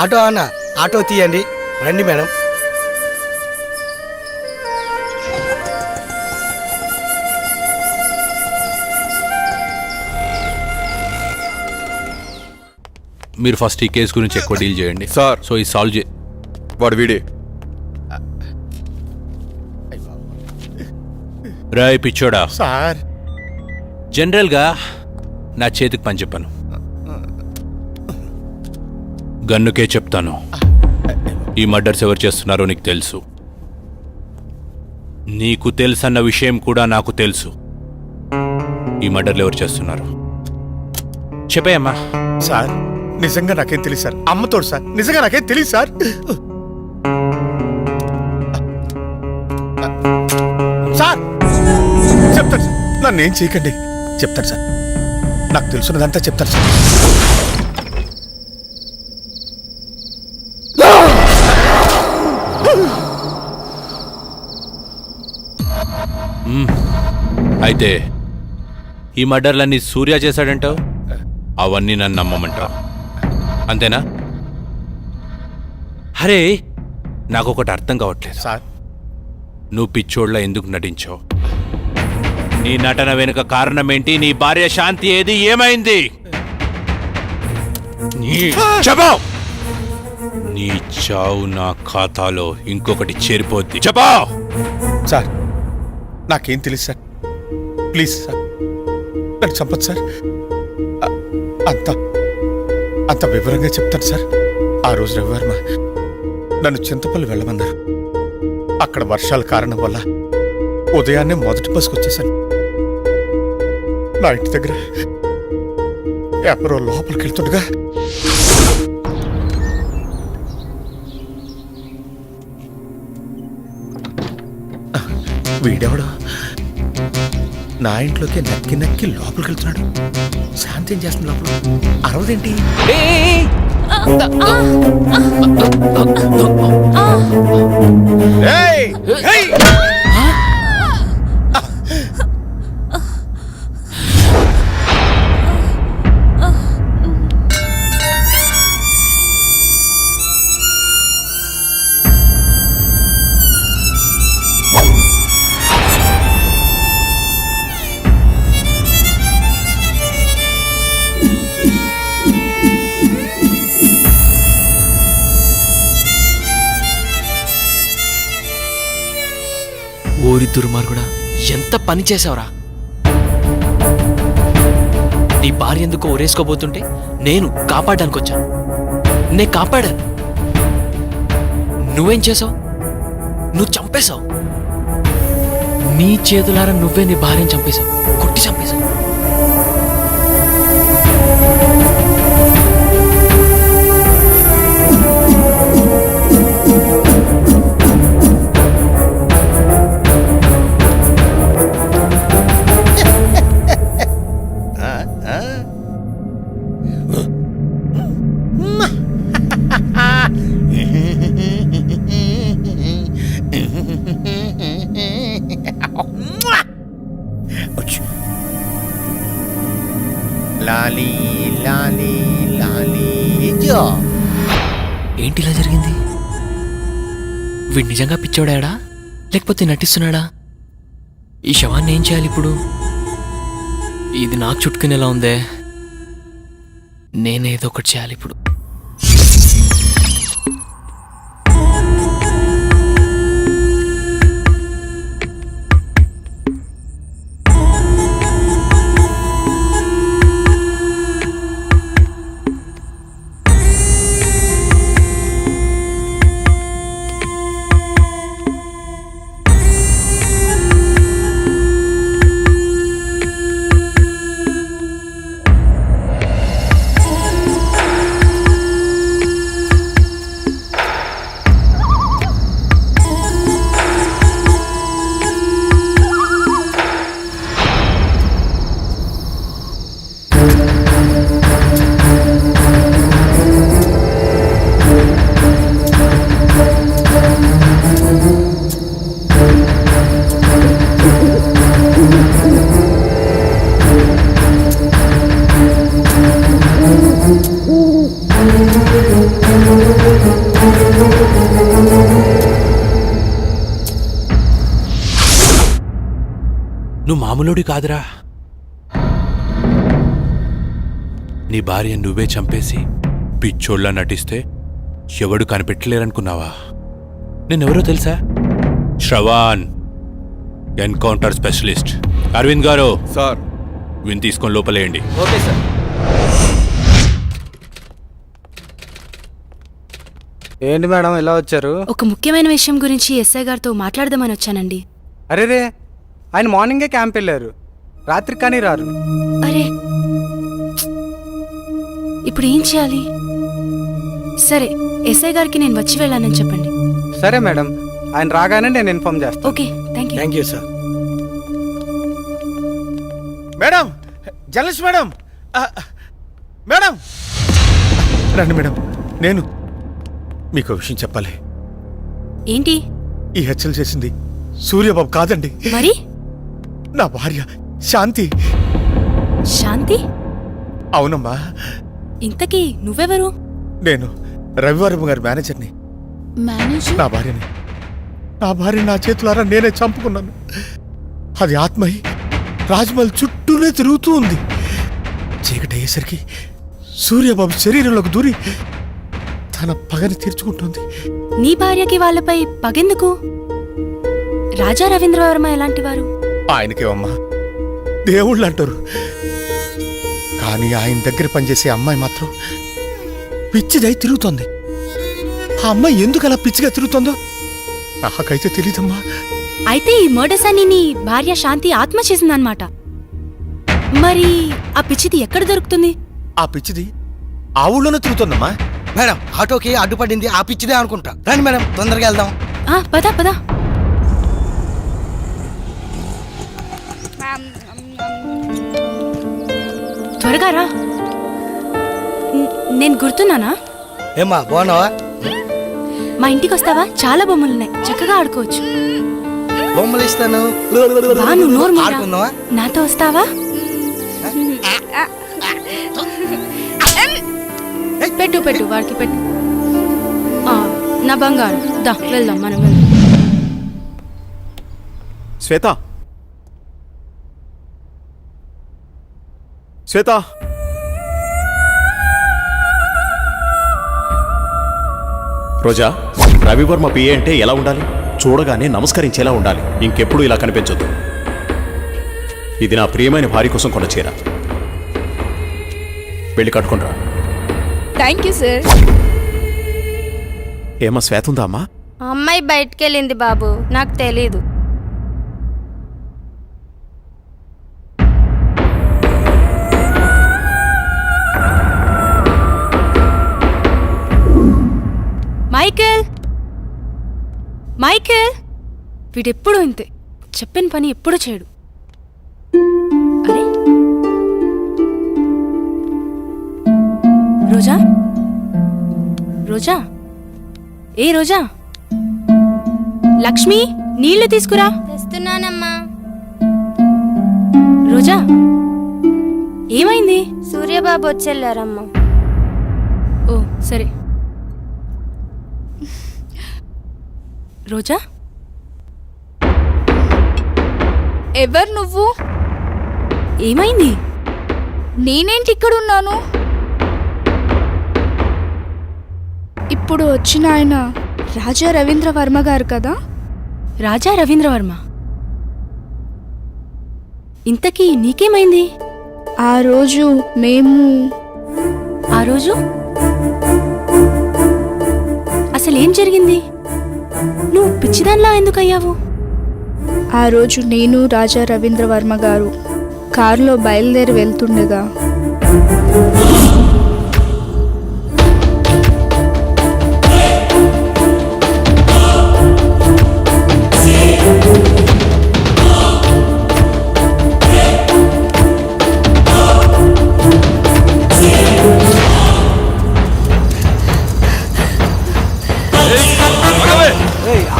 ఆటో అన్న, ఆటో తీయండి. రండి మేడం. మీరు ఫస్ట్ ఈ కేసు గురించి ఎక్కువ డీల్ చేయండి సార్. సో ఈ సాల్వ్ చే వాడు వీడే. రాయ్ పిచ్చోడా సార్, జనరల్గా నా చేతికి పని చెప్పాను, గన్నుకే చెప్తాను. ఈ మర్డర్స్ ఎవరు చేస్తున్నారో నీకు తెలుసు. నీకు తెలుసన్న విషయం కూడా నాకు తెలుసు. ఈ మర్డర్లు ఎవరు చేస్తున్నారు చెప్పేయమ్మా. సార్ నిజంగా నాకేం తెలియదు సార్. అమ్మతోడు సార్, నిజంగా నాకేం తెలియదు సార్. సార్ చెప్తాను సార్, నన్ను ఏం చేయకండి. చెప్తాను సార్, నాకు తెలుసున్నదంతా చెప్తాను సార్. అయితే ఈ మర్డర్లన్నీ సూర్య చేశాడంటావు, అవన్నీ నన్ను నమ్మమంటావు, అంతేనా? అరే నాకొకటి అర్థం కావట్లేదు సార్. నువ్వు పిచ్చోళ్ళ ఎందుకు నటించావు? నీ నటన వెనుక కారణం ఏంటి? నీ భార్య శాంతి ఏది? ఏమైంది? చెప్పు. నీ చావు నా ఖాతాలో ఇంకొకటి చేరిపోద్ది. చెప్పు. సార్ నాకేం తెలియదు సార్. ప్లీజ్ సార్, నన్ను చంపదు సార్. అంత వివరంగా చెప్తాను సార్. ఆ రోజు రవివర్మ నన్ను చింతపల్లి వెళ్ళమన్నారు. అక్కడ వర్షాల కారణం వల్ల ఉదయాన్నే మొదటి బస్సుకు వచ్చేసాను. నా ఇంటి దగ్గర ఎవరో లోపలికి వెళ్తుండగా వీడెవడో నా ఇంట్లోకి నక్కి నక్కి లోపలికి వెళ్తున్నాడు. శాంతి ఏం చేస్తుంది లోపల? అరవదేంటి? ఓరి దుర్మార్గుడా, ఎంత పని చేసావురా! నీ భార్య ఎందుకో ఊరేసుకోబోతుంటే నేను కాపాడడానికి వచ్చాను. నేను కాపాడాను. నువ్వేం చేసావు? నువ్వు చంపేశావు. నీ చేతులారా నువ్వే నీ భార్యను చంపేశావు, కొట్టి చంపేశావు. లాలీ లాలీ లాలీ జో. ఏంటి ఇలా జరిగింది? వీడు నిజంగా పిచ్చోడాడా లేకపోతే నటిస్తున్నాడా? ఈ శవాన్ని ఏం చేయాలి ఇప్పుడు? ఇది నాకు చుట్టుకునేలా ఉందే. నేనేదో ఒకటి చేయాలి ఇప్పుడు. నువ్వు మామూలుడి కాదురా. నీ భార్య నువ్వే చంపేసి పిచ్చోళ్ళ నటిస్తే ఎవడు కనిపెట్టలేరనుకున్నావా? నేనెవరో తెలుసా? Shravan, encounter specialist. అరవింద్ గారు సార్, విని తీసుకొని లోపలేయండి. Okay sir. ఏంటి మేడం ఎలా వచ్చారు? ఒక ముఖ్యమైన విషయం గురించి ఎస్ఐ గారితో మాట్లాడదామని వచ్చానండి. అరేరే, ఆయన మార్నింగే క్యాంప్ వెళ్ళారు, రాత్రి కానీ రారు. అరే, ఇప్పుడు ఏం చేయాలి? సరే, ఎస్ఐ గారికి నేను వచ్చి వెళ్ళానని చెప్పండి. సరే మేడం, ఆయన రాగానే నేను ఇన్ఫార్మ్ చేస్తాను. Okay, thank you. Thank you sir. Madam, journalist madam, madam రండి మేడం. నేను మీకు విషయం చెప్పాలి. ఏంటి? ఈ హత్యలు చేసింది సూర్యబాబు కాదండి, మరి నా భార్య శాంతి. శాంతి? అవునమ్మా. ఇంతకీ నువ్వెవరు? నేను రవివర్మ గారి మేనేజర్ని. మేనేజర్? నా భార్య నా చేతులారా నేనే చంపుకున్నాను. అది ఆత్మై రాజ్మహల్ చుట్టూనే తిరుగుతూ ఉంది. చీకటి అయ్యేసరికి సూర్యబాబు శరీరంలోకి దూరి తన పగని తీర్చుకుంటుంది. నీ భార్యకి వాళ్ళపై పగెందుకు? రాజా రవీంద్రవర్మ ఎలాంటి వారు? ఆయనకేమమ్మా దేవుళ్ళు అంటారు, కానీ ఆయన దగ్గర పనిచేసే అమ్మాయి మాత్రం పిచ్చిదై తిరుగుతోంది. ఆ అమ్మాయి ఎందుకు అలా పిచ్చిగా తిరుగుతుందో నాకైతే తెలీదమ్మా. అయితే ఈ మర్డర్స్ అన్ని నీ భార్య శాంతి ఆత్మ చేసిందన్నమాట. మరి ఆ పిచ్చిది ఎక్కడ దొరుకుతుంది? ఆ పిచ్చిది ఆ ఊళ్ళోనే తిరుగుతుందమ్మా. మేడం, ఆటోకి అడ్డుపడింది ఆ పిచ్చిదే అనుకుంటా. రండి మేడం, తొందరగా వెళ్దాం. పదా పదా. త్వరగా రా. నేను గుర్తున్నానా? ఏమ్మా, బాగున్నావా? మా ఇంటికి వస్తావా? చాలా బొమ్మలున్నాయి, చక్కగా ఆడుకోవచ్చు. బొమ్మలు ఇస్తాను. బా, నువ్వు నోరు మూయరా. ఆడుకుందామా? నాతో వస్తావా? పెట్టు పెట్టు, వాడికి పెట్టు. నా బంగారు, దా వెళ్దాం, మనం వెళ్దాం. శ్వేత, శ్వేత, రోజా రవివర్మ పిఏ అంటే ఎలా ఉండాలి? చూడగానే నమస్కరించేలా ఉండాలి. ఇంకెప్పుడు ఇలా కనిపించొద్దు. ఇది నా ప్రియమైన భార్య కోసం కొన్న చీర. వెళ్ళి కట్టుకుంటా. Thank you sir. ఏమా శ్వేత ఉందా అమ్మా? అమ్మాయి బయటికెళ్ళింది బాబు, నాకు తెలీదు. మైకేల్, మైకేల్, వీడెప్పుడు ఇంతే, చెప్పిన పని ఎప్పుడు చేయడు. అరే రోజా, రోజా, ఏ రోజా, లక్ష్మి నీళ్లు తీసుకురా. తెస్తున్నానమ్మా. రోజా, ఏమైంది? సూర్యబాబు వచ్చెళ్ళారమ్మా. ఓ సరే. రోజా, ఎవరు నువ్వు? ఏమైంది? నేనేంటి ఇక్కడున్నాను? ఇప్పుడు వచ్చిన ఆయన రాజా రవీంద్ర వర్మ గారు కదా? రాజా రవీంద్రవర్మ. ఇంతకీ నీకేమైంది? ఆ రోజు ఆ రోజు అసలేం జరిగింది? నువ్వు పిచ్చిదాన్లా ఎందుకయ్యావు? ఆ రోజు నేను రాజా రవీంద్ర వర్మ గారు కారులో బయలుదేరి వెళ్తుండగా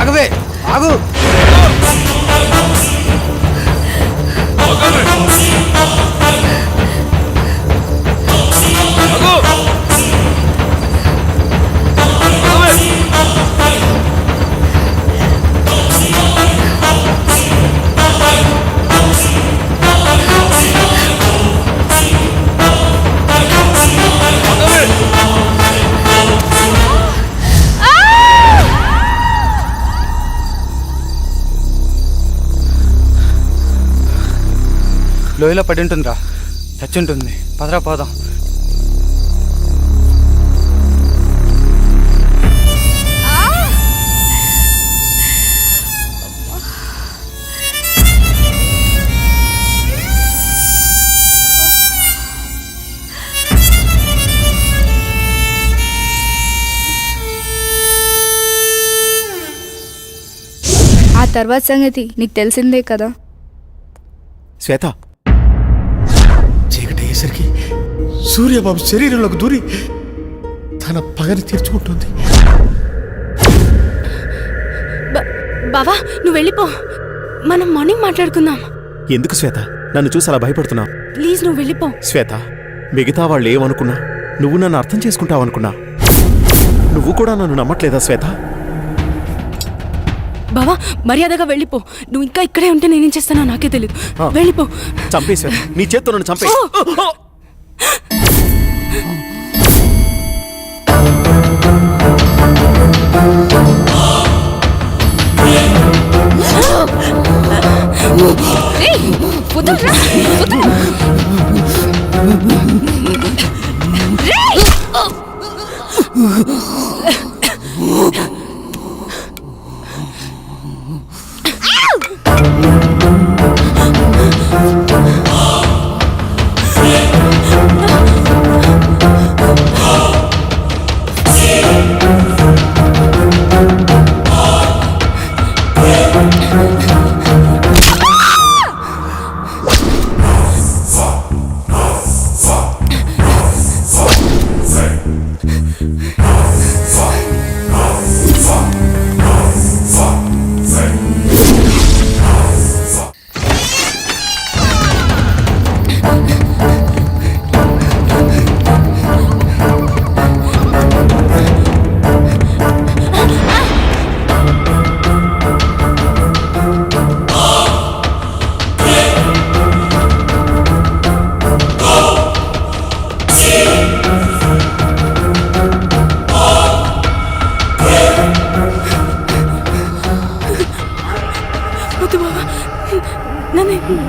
ఆగవే, ఆగు. లోయలో పడి ఉంటుందిరా, చచ్చుంటుంది. పదరా పోదాం. ఆ తర్వాత సంగతి నీకు తెలిసిందే కదా. శ్వేత, చీకటి అయ్యేసరికి సూర్యబాబు శరీరంలోకి దూరి తన పగని తీర్చుకుంటుంది. బావా నువ్వు వెళ్ళిపో, మనం మార్నింగ్ మాట్లాడుకుందాం. ఎందుకు శ్వేత నన్ను చూసి అలా భయపడుతున్నావు? ప్లీజ్ నువ్వు వెళ్ళిపో. శ్వేత, మిగతా వాళ్ళు ఏమనుకున్నా నువ్వు నన్ను అర్థం చేసుకుంటావనుకున్నా. నువ్వు కూడా నన్ను నమ్మట్లేదా శ్వేత? బావా మర్యాదగా వెళ్ళిపో. నువ్వు ఇంకా ఇక్కడే ఉంటే నేనేం చేస్తానో నాకే తెలియదు. వెళ్ళిపో. చంపే శ్వేత, నీ చేత్తో నన్ను చంపే.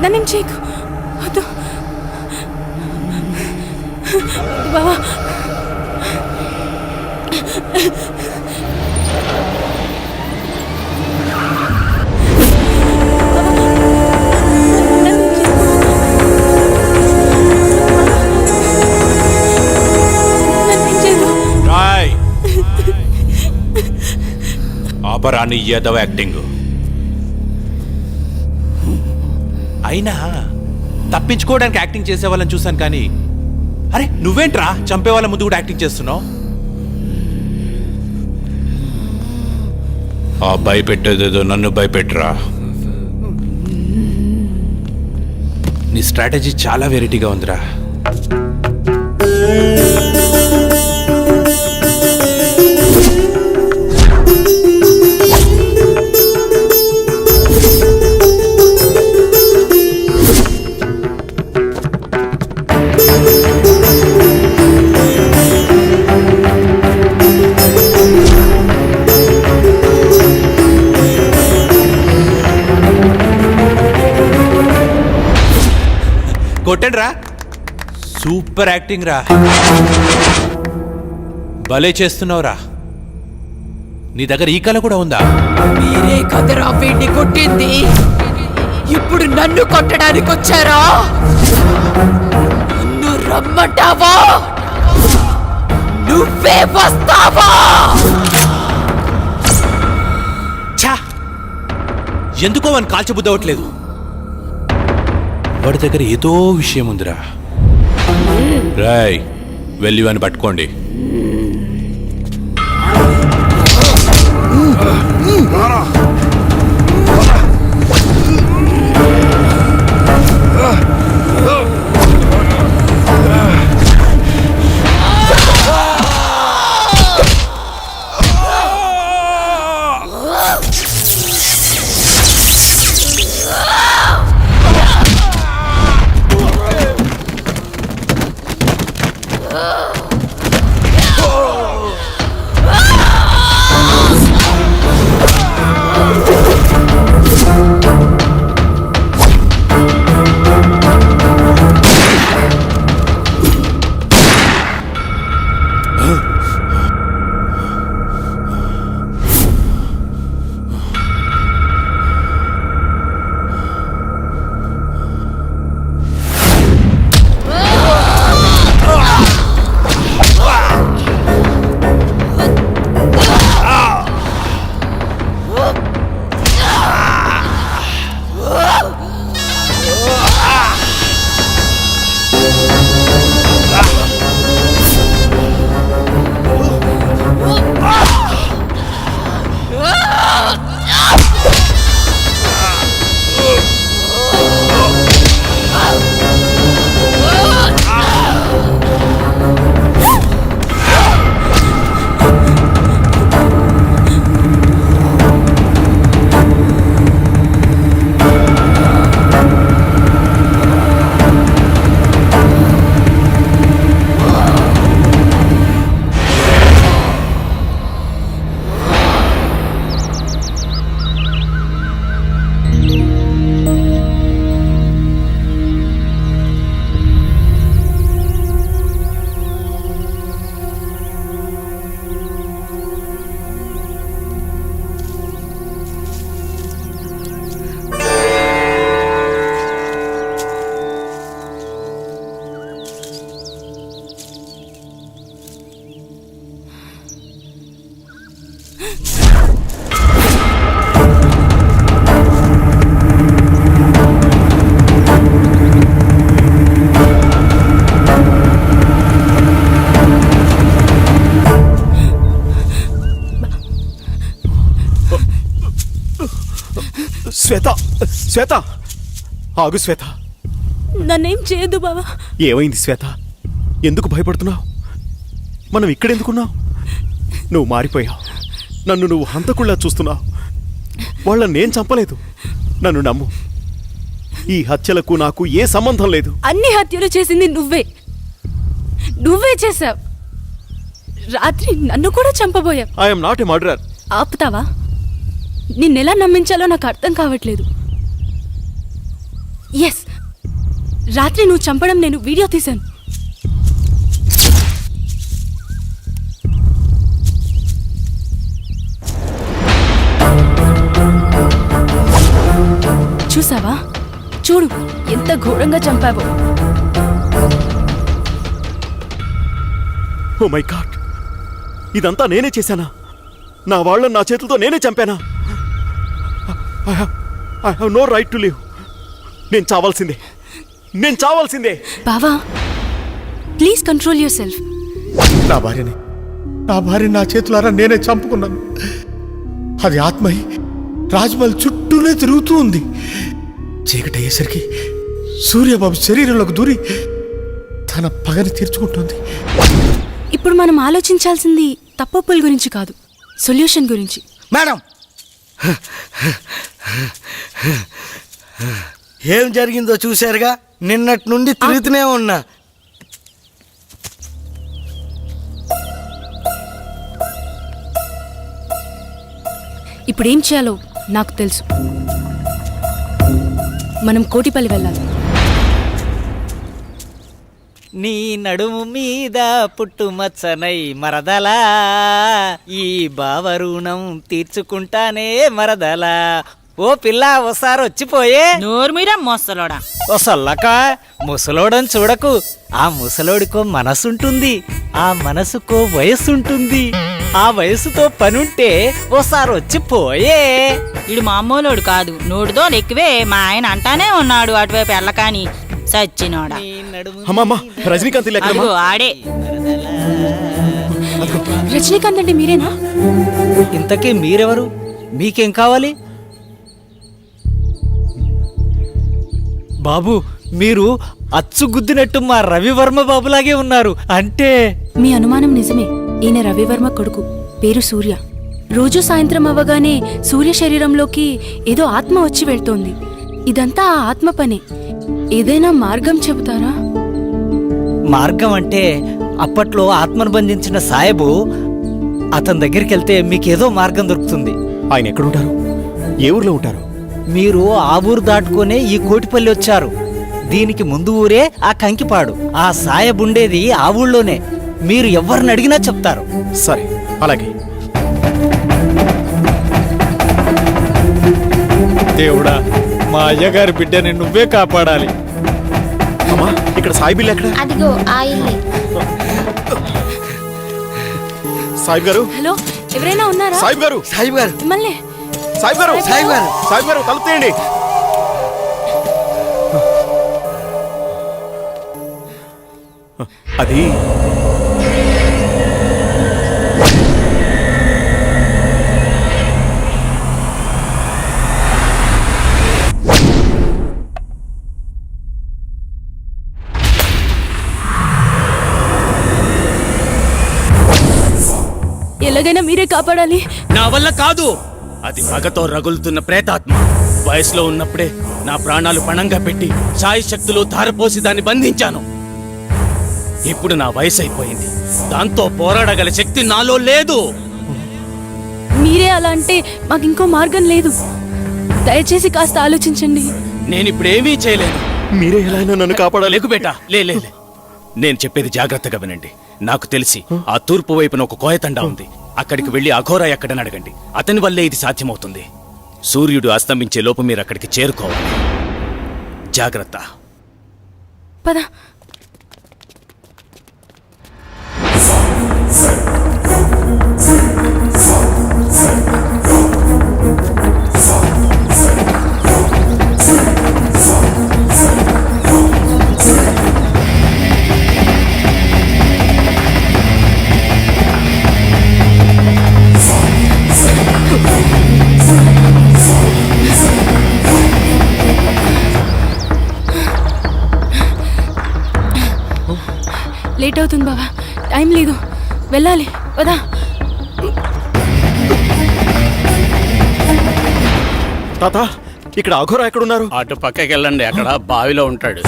నన్నేం చేయకు, వద్దు బావా. రాయ్ ఆపరాని యాదవ్ యాక్టింగ్. అయినా తప్పించుకోవడానికి యాక్టింగ్ చేసే వాళ్ళని చూశాను కానీ, అరే నువ్వేంట్రా చంపే వాళ్ళ ముందు కూడా యాక్టింగ్ చేస్తున్నావు? ఆ భయపెట్టేదేదో నన్ను భయపెట్టరా. నీ స్ట్రాటజీ చాలా వెరైటీగా ఉందిరా. కొట్టండి రా, సూపర్ యాక్టింగ్ రా, భలే చేస్తున్నావురా. నీ దగ్గర ఈ కళ కూడా ఉందా? మీరే కదరా వీడిని కొట్టింది, ఇప్పుడు నన్ను కొట్టడానికి వచ్చారా? నన్ను రమ్మంటావా? నువ్వే వస్తావా? ఛా, ఎందుకో వాని కాల్చబుద్ధి అవ్వట్లేదు. వాడి దగ్గర ఏదో విషయం ఉందిరా. రాయ్ వెళ్ళి వాని పట్టుకోండి. శ్వేత, శ్వేత ఆగు శ్వేత. నన్నేం చేయదు బావా. ఏమైంది శ్వేత? ఎందుకు భయపడుతున్నావు? మనం ఇక్కడెందుకున్నావు? నువ్వు మారిపోయావు. నన్ను నువ్వు హంతకుళ్ళా చూస్తున్నావు. వాళ్ళని నేను చంపలేదు, నన్ను నమ్ము. ఈ హత్యలకు నాకు ఏ సంబంధం లేదు. అన్ని హత్యలు చేసింది నువ్వే, నువ్వే చేశావు. రాత్రి నన్ను కూడా చంపబోయావు. I am not a murderer. ఆపుతావా? నిన్నెలా నమ్మించాలో నాకు అర్థం కావట్లేదు. ఎస్, రాత్రి నువ్వు చంపడం నేను వీడియో తీశాను. చూసావా? చూడు ఎంత ఘోరంగా చంపావో. ఓ మై గాడ్, ఇదంతా నేనే చేశానా? నా వాళ్ళని నా చేతులతో నేనే చంపానా? I have no right to live. నేను చావాల్సిందే. బావా, ప్లీజ్ కంట్రోల్ యువర్ సెల్ఫ్. నా భార్యని నా చేతులారా నేనే చంపుకున్నాను. అది ఆత్మై రాజ్మహల్ చుట్టూనే తిరుగుతూ ఉంది. చీకటి అయ్యేసరికి సూర్యబాబు శరీరంలోకి దూరి తన పగని తీర్చుకుంటుంది. ఇప్పుడు మనం ఆలోచించాల్సింది తప్పొప్పుల గురించి కాదు, సొల్యూషన్ గురించి. మేడం, ఏం జరిగిందో చూశారుగా. నిన్నటి నుండి తిరుగుతూనే ఉన్నా. ఇప్పుడేం చేయాలో నాకు తెలుసు. మనం కోటిపల్లి వెళ్ళాలి. నీ నడుము మీద పుట్టుమచ్చనై మరదలా, ఈ బావరుణం తీర్చుకుంటానే మరదలా. ఓ పిల్ల ఒకసారి వచ్చిపోయే. నోరు మీరా మోసలోడా. ఓ సల్లక, ముసలోడని చూడకు. ఆ ముసలోడికో మనసుంటుంది, ఆ మనసుకో వయస్సుంటుంది. ఆ వయసుతో పనుంటే ఓసారి వచ్చిపోయే. ఇడు మామూలోడు కాదు, నోటితో ఎక్కువే. మా ఆయన అంటానే ఉన్నాడు అటువైపు ఎల్లకాని సచ్చినోడా. అమ్మమ్మ, రజనీకాంత్ అదిగో ఆడే. రజనీకాంత్ అంటే మీరేనా? ఇంతకీ మీరెవరు? మీకేం కావాలి? బాబు, మీరు అచ్చుగుద్దినట్టు మా రవివర్మ బాబులాగే ఉన్నారు. అంటే మీ అనుమానం నిజమే. ఈయన రవివర్మ కొడుకు, పేరు సూర్య. రోజు సాయంత్రం అవ్వగానే సూర్య శరీరంలోకి ఏదో ఆత్మ వచ్చి వెళ్తోంది. ఇదంతా ఆ ఆత్మ పనే. ఏదైనా మార్గం చెబుతారా? మార్గం అంటే అప్పట్లో ఆత్మను బంధించిన సాయబు, అతని దగ్గరికి వెళ్తే మీకేదో మార్గం దొరుకుతుంది. ఆయన ఎక్కడుంటారు? ఏ ఊర్లో ఉంటారు? మీరు ఆ ఊరు దాటుకునే ఈ కోటిపల్లి వచ్చారు. దీనికి ముందు ఊరే ఆ కంకిపాడు. ఆ సాయబ్ ఉండేది ఆ ఊళ్ళోనే. మీరు ఎవరిని అడిగినా చెప్తారు. సరే, అలాగే. దేవుడా, మా అయ్యగారి బిడ్డని నువ్వే కాపాడాలి. అమ్మా, ఇక్కడ సాయి బిల్ ఎక్కడ? అదిగో ఆ ఇల్లే. సాయిబ్ గారు. హలో, ఎవరైనా ఉన్నారా? సాయిబ్ గారు. మిమ్మల్ని. సాయిబ్ గారు, తలుపు తీయండి. అది ఎలాగైనా మీరే కాపాడాలి. నా వల్ల కాదు. అది పగతో రగులుతున్న ప్రేతాత్మ. వయసులో ఉన్నప్పుడే నా ప్రాణాలు పణంగా పెట్టి సాయి శక్తులు ధారపోసి దాన్ని బంధించాను. ఇప్పుడు నా వయసు అయిపోయింది. దాంతో పోరాడగల శక్తి నాలో లేదు. మీరే అలా అంటే మాకు ఇంకో మార్గం లేదు. దయచేసి కాస్త ఆలోచించండి. నేనిప్పుడేమీ చేయలేను. మీరే ఎలా అయినా నన్ను కాపాడాలి. లేకు బేటా, లే. నేను చెప్పేది జాగ్రత్తగా వినండి. నాకు తెలిసి ఆ తూర్పు వైపున ఒక కోయతండా ఉంది. అక్కడికి వెళ్లి అఘోరా ఎక్కడని అడగండి. అతని వల్లే ఇది సాధ్యమవుతుంది. సూర్యుడు అస్తమించే లోపు మీరు అక్కడికి చేరుకోవాలి. జాగ్రత్త. పద. లేట్ అవుతుంది బాబా, టైం లేదు, వెళ్ళాలి. పదా. తాత, ఇక్కడ అఘోరా ఎక్కడున్నారు? అటు పక్కకి వెళ్ళండి, అక్కడ బావిలో ఉంటాడు.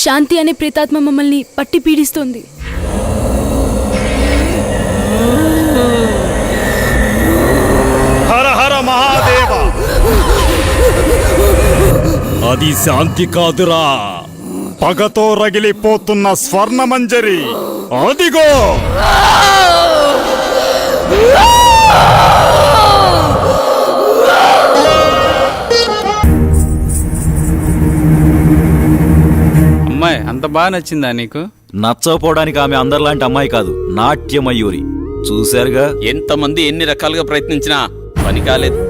శాంతి అనే ప్రేతాత్మ మమ్మల్ని పట్టి పీడిస్తోంది. హర హర మహాదేవ! అది శాంతి కాదురా, పగతో రగిలిపోతున్న స్వర్ణమంజరి. అదిగో! అమ్మాయి అంత బాగా నచ్చిందా నీకు? నచ్చకపోవడానికి ఆమె అందరిలాంటి అమ్మాయి కాదు, నాట్యమయూరి. చూశారుగా, ఎంతమంది ఎన్ని రకాలుగా ప్రయత్నించినా పని కాలేదు.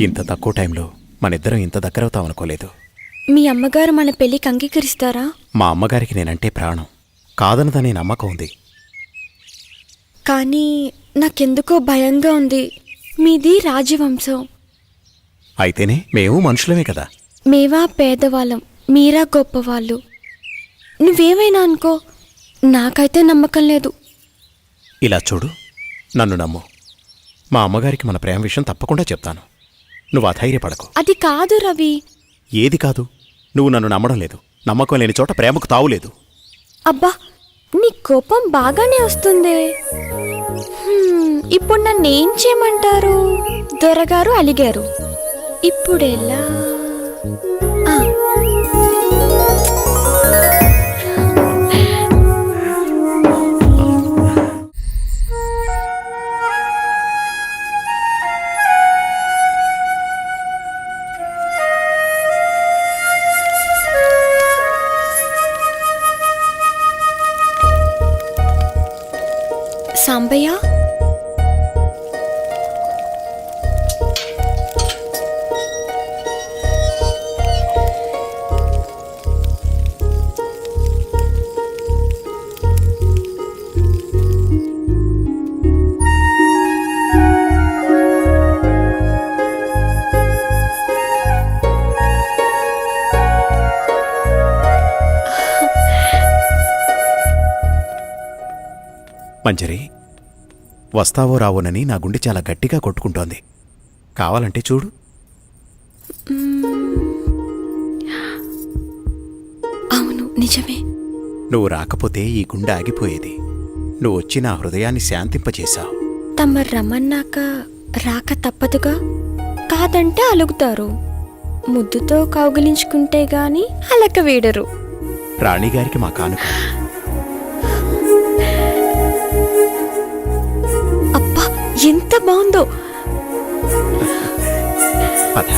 ఇంత తక్కువ టైంలో మనిద్దరం ఇంత దగ్గరవుతాం అనుకోలేదు. మీ అమ్మగారు మన పెళ్లికి అంగీకరిస్తారా? మా అమ్మగారికి నేనంటే ప్రాణం, కాదనదనే నమ్మకం ఉంది. కానీ నాకెందుకో భయంగా ఉంది. మీది రాజవంశం. అయితేనే మేము మనుషులమే కదా. మేవా పేదవాళ్ళం, మీరా గొప్పవాళ్ళు. నువ్వేమైనా అనుకో, నాకైతే నమ్మకం లేదు. ఇలా చూడు, నన్ను నమ్ము. మా అమ్మగారికి మన ప్రేమ విషయం తప్పకుండా చెప్తాను. నువ్వు అధైర్యపడకు. అది కాదు రవి. ఏది కాదు? నువ్వు నన్ను నమ్మడం లేదు. నమ్మకం లేని చోట ప్రేమకు తావులేదు. అబ్బా, నీ కోపం బాగానే వస్తుంది. ఇప్పుడు నన్ను ఏం చేయమంటారు? దొరగారు అలిగారు, ఇప్పుడెలా? సాంబయ్య, మంజరి, వస్తావో రావోనని నా గుండె చాలా గట్టిగా కొట్టుకుంటోంది. కావాలంటే చూడు. అవును, నిజమే. నువ్వు రాకపోతే ఈ గుండె ఆగిపోయేది. నువ్వు వచ్చి నా హృదయాన్ని శాంతింపచేశావు. తమరు రమ్మన్నాక రాక తప్పదుగా. కాదంటే అలుగుతారు. ముద్దుతో కౌగిలించుకుంటే గాని అలక వీడరు. రాణిగారికి మా కానుక. అబ్బా, ఎంత బాగుందో. పద.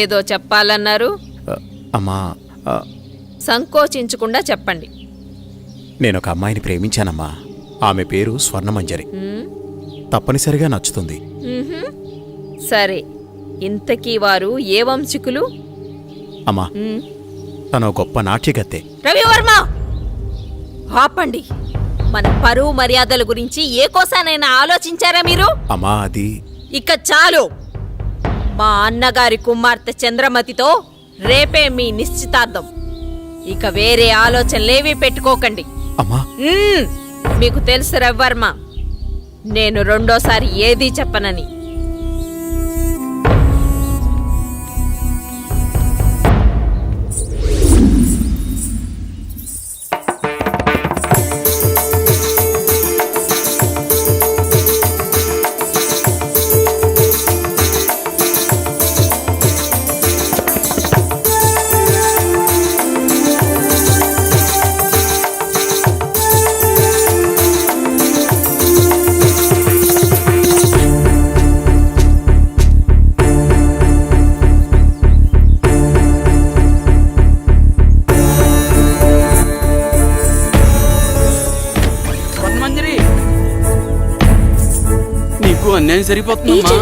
ఏదో చెప్పాలన్నారు, అమ్మా, సంకోచించకుండా చెప్పండి. నేను ఒక అమ్మాయిని ప్రేమించానమ్మా. ఆమె పేరు స్వర్ణమంజరి. తప్పనిసరిగా నచ్చుతుంది. సరే, ఇంతకీ వారు ఏ వంశికులు? అమ్మా, తను గొప్ప నాట్యగత్తె. రవివర్మ, ఆపండి. మన పరువు మర్యాదల గురించి ఏ కోసానైనా ఆలోచించారా మీరు? అమ్మా, అది ఇక చాలు. మా అన్నగారి కుమార్తె చంద్రమతితో రేపే మీ నిశ్చితార్థం. ఇక వేరే ఆలోచనలేవీ పెట్టుకోకండి. అమ్మా, మీకు తెలుసు రవివర్మ, నేను రెండోసారి ఏదీ చెప్పనని. నీకు అన్యాయం సరిపోతుందమ్మా.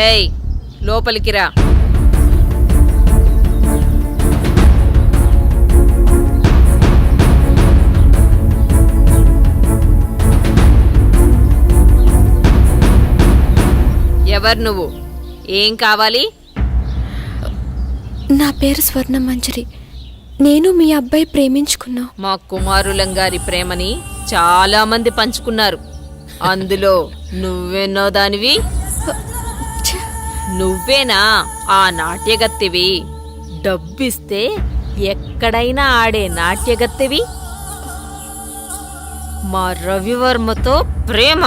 ఏయ్, లోపలికి రా. ఎవరు నువ్వు? ఏం కావాలి? నా పేరు స్వర్ణమంజరి. నేను మీ అబ్బాయి ప్రేమించుకున్నా. మా కుమారులంగారి ప్రేమని చాలా మంది పంచుకున్నారు. అందులో నువ్వెన్నో దానివి. నువ్వేనా ఆ నాట్యగత్తెవి? డబ్బిస్తే ఎక్కడైనా ఆడే నాట్యగత్తెవి? మా రవివర్మతో ప్రేమ?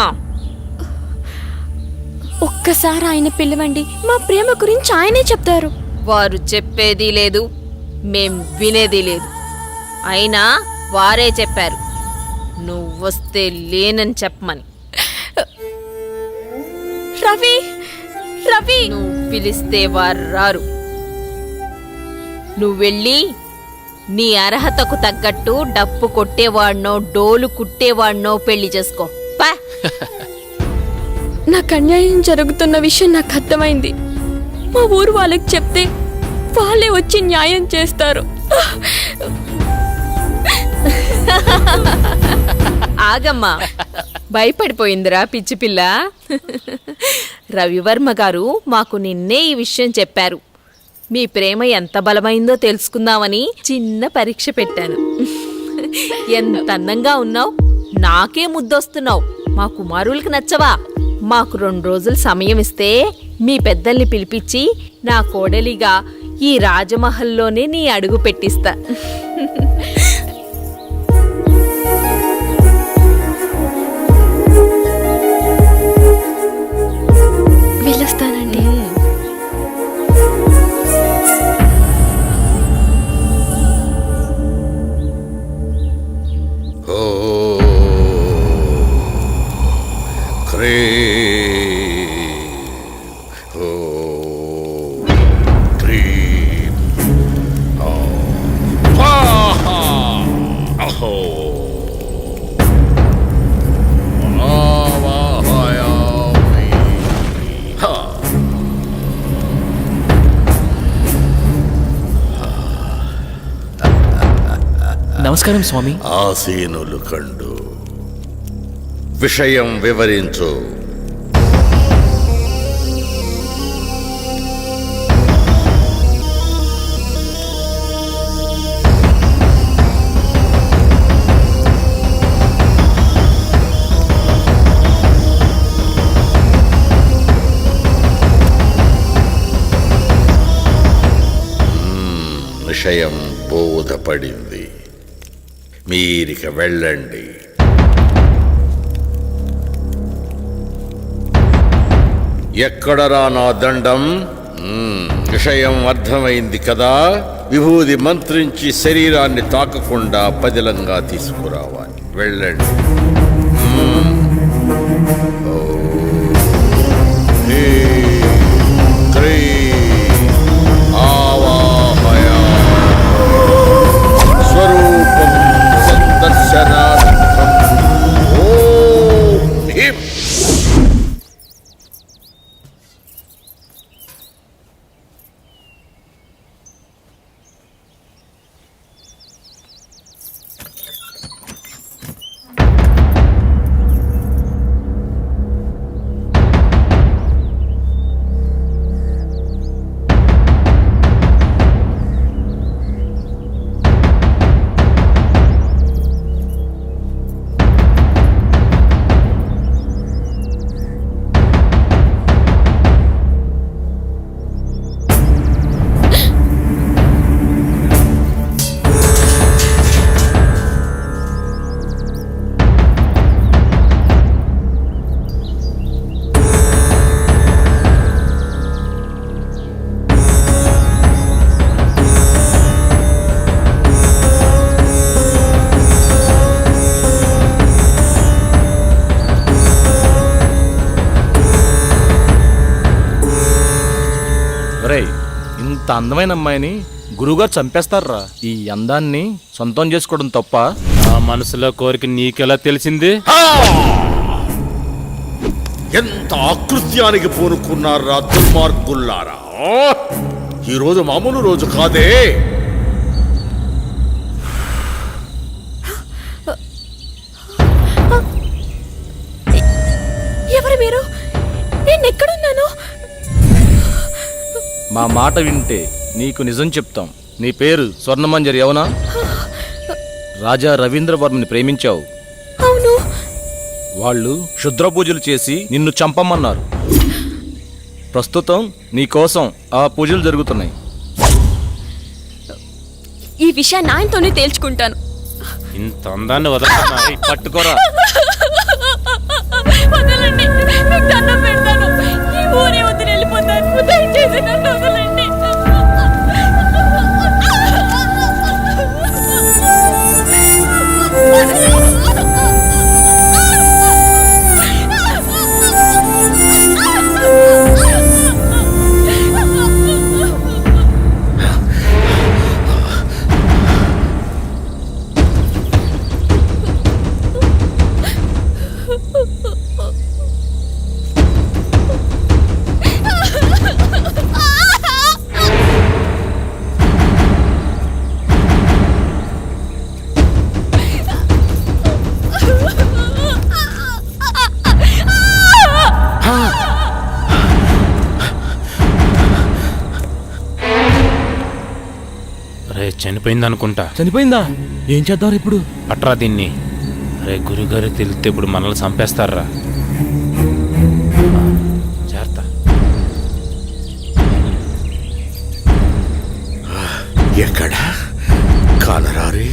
ఒక్కసారి ఆయన పిలవండి, మా ప్రేమ గురించి ఆయనే చెప్తారు. వారు చెప్పేది లేదు, మేం వినేది లేదు. అయినా వారే చెప్పారు నువ్వొస్తే లేనని చెప్పమని. రవి, రవి, నువ్వు పిలిస్తే వారు రారు. నువ్వెళ్ళి నీ అర్హతకు తగ్గట్టు డప్పు కొట్టేవాడినో డోలు కుట్టేవాడినో పెళ్లి చేసుకో. పా. నాకు అన్యాయం జరుగుతున్న విషయం నాకు అర్థమైంది. మా ఊరు వాళ్ళకి చెప్తే వాళ్ళే వచ్చి న్యాయం చేస్తారు. ఆగమ్మా, భయపడిపోయిందిరా పిచ్చి పిల్ల. రవివర్మ గారు మాకు నిన్నే ఈ విషయం చెప్పారు. మీ ప్రేమ ఎంత బలమైందో తెలుసుకుందామని చిన్న పరీక్ష పెట్టాను. ఎంత అందంగా ఉన్నావు, నాకే ముద్దొస్తున్నావు. మా కుమారులకు నచ్చవా? మాకు 2 రోజులు సమయం ఇస్తే మీ పెద్దల్ని పిలిపించి నా కోడలిగా ఈ రాజమహల్లోనే నీ అడుగు పెట్టిస్తా. వెళ్ళొస్తానండి. నమస్కారం స్వామి. ఆసీనులు కండు విషయం వివరించు. విషయం బోధపడింది. మీరిక వెళ్ళండి. ఎక్కడరా నా దండం? విషయం అర్థమైంది కదా. విభూది మంత్రించి శరీరాన్ని తాకకుండా పదిలంగా తీసుకురావాలి. వెళ్ళండి. స్వరూపం సందర్శనార్థం. ఓం హ్రీం. ఇంత అందమైన అమ్మాయిని గురువుగారు చంపేస్తారా? ఈ అందాన్ని సొంతం చేసుకోవడం తప్ప? నా మనసులో కోరిక నీకెలా తెలిసింది? ఎంత ఆకృత్యానికి పూనుకున్నారా దుర్మార్గుల్లారా! ఈరోజు మామూలు రోజు కాదే. ఎవరు మీరు? నేను ఎక్కడున్నాను? మా మాట వింటే నీకు నిజం చెప్తాం. నీ పేరు స్వర్ణమంజరి అవునా? రాజా రవీంద్రవర్మని ప్రేమించావు. అవును. వాళ్ళు క్షుద్ర పూజలు చేసి నిన్ను చంపమన్నారు. ప్రస్తుతం నీ కోసం ఆ పూజలు జరుగుతున్నాయి. ఈ విషయాన్ని ఆయనతోనే తేల్చుకుంటాను. ఇంత అందాన్ని వదలకుండా పట్టుకోరా. వదలండి, మీకు దండం పెడతాను. ఈ ఊరే వదిలి వెళ్ళిపోతాను. దయచేసి నన్ను వదలండి. చనిపోయింది అనుకుంటా. చనిపోయిందా? ఏం చేద్దాం ఇప్పుడు? పట్రా దీన్ని. రే గురుగారు తెలిస్తే ఇప్పుడు మనల్ని చంపేస్తారా? చేరతా. ఎక్కడ కానరారి?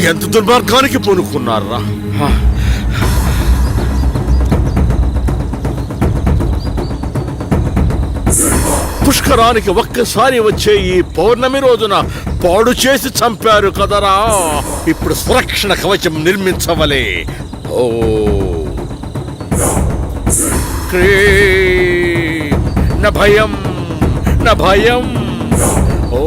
ఎంత దుర్మార్గానికి పూనుకున్నారా! పుష్కరానికి ఒక్కసారి వచ్చే ఈ పౌర్ణమి రోజున పాడు చేసి చంపారు కదరా. ఇప్పుడు సురక్షణ కవచం నిర్మించవలే. ఓ న భయం న భయం. ఓ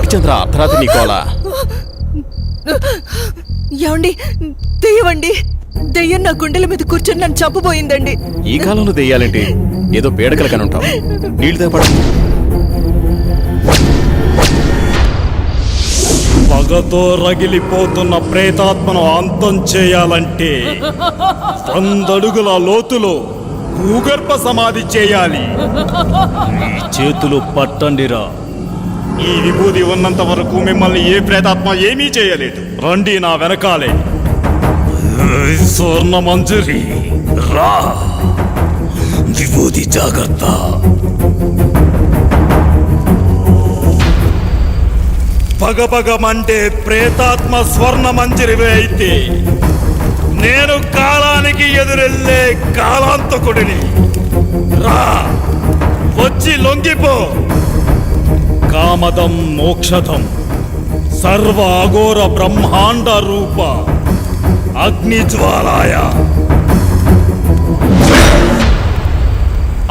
ఎందుకు చంద్ర అర్ధరాత్రి నీకోలా? ఏమండి, దెయ్యమండి. దెయ్యం నా గుండెల మీద కూర్చొని నన్ను చంపబోయిందండి. ఈ కాలంలో దెయ్యాలేంటి? ఏదో పేడకలు కని ఉంటావు. నీళ్ళు తేపడు. పగతో రగిలిపోతున్న ప్రేతాత్మను అంతం చేయాలంటే 100 అడుగుల లోతులో భూగర్భ సమాధి చేయాలి. ఈ చేతులు పట్టండిరా. ఈ విభూది ఉన్నంత వరకు మిమ్మల్ని ఏ ప్రేతాత్మ ఏమీ చేయలేదు. రండి నా వెనకాలే. స్వర్ణ మంజరి రా. విభూది జాగ్రత్త. పగపగమంటే ప్రేతాత్మ స్వర్ణ మంజరివే అయితే నేను కాలానికి ఎదురెళ్ళే కాలాంతకుడిని. రా, వచ్చి లొంగిపో. కామదం మోక్షదం సర్వ అఘోర బ్రహ్మాండ రూప అగ్నిజ్వాలాయ.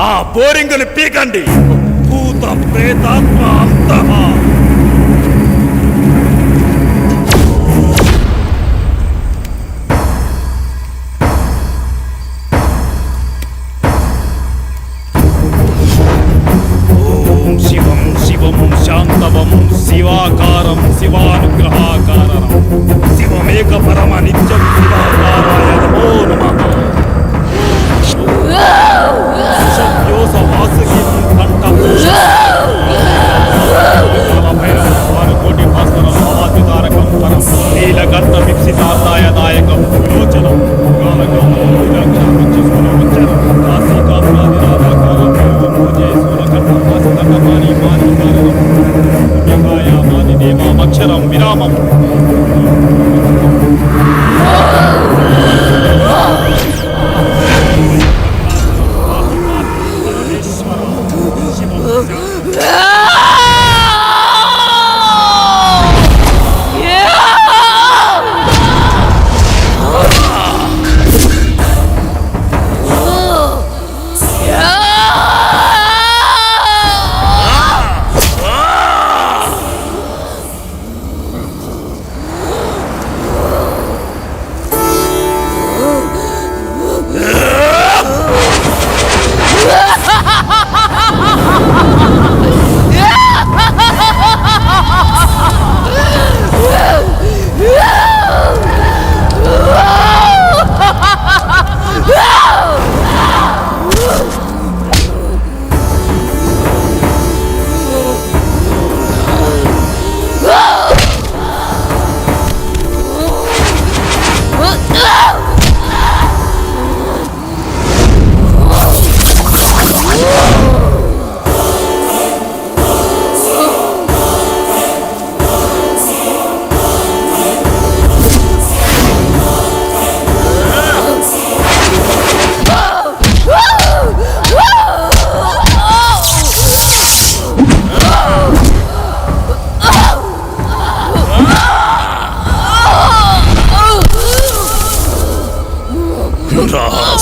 ఆ బోరింగుని పీకండి. భూత ప్రేతాత్మ అంతః. శివం శివం శాంతవం శివాకారం శివానుగ్రహాకారం శివమేక పరమ నిత్యం శివాకారాయ నమో నమః. సుషవ్యోస వాసుకిం కంఠభూషణం కోటి భాస్కరం భవాతితారకం పరం నీలకంఠ విప్సితార్థాయ దాయకం విలోచనం అక్షరం విరామం.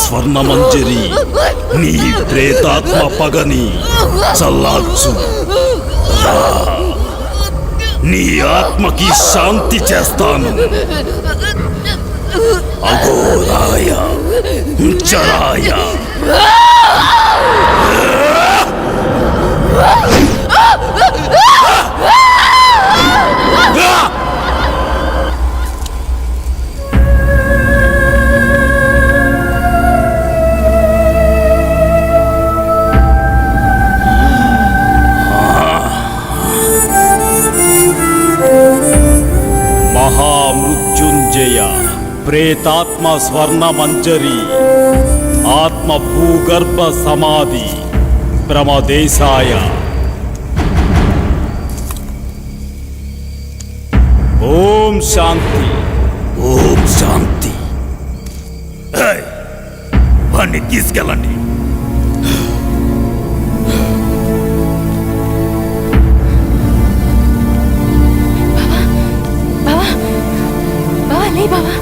స్వర్ణ మంజరి నీ ప్రేతాత్మ పగని చల్లార్చు. నీ ఆత్మకి శాంతి చేస్తాను. అఘోరాయ చరాయ మహామృత్యుంజయ ప్రేతాత్మ స్వర్ణ మంజరి ఆత్మ భూగర్భ సమాధి ప్రమదేశాయ. ఓం శాంతి, ఓం శాంతి. వాణ్ణి తీసుకెళ్ళండి. బావా, బావా, లే బావా.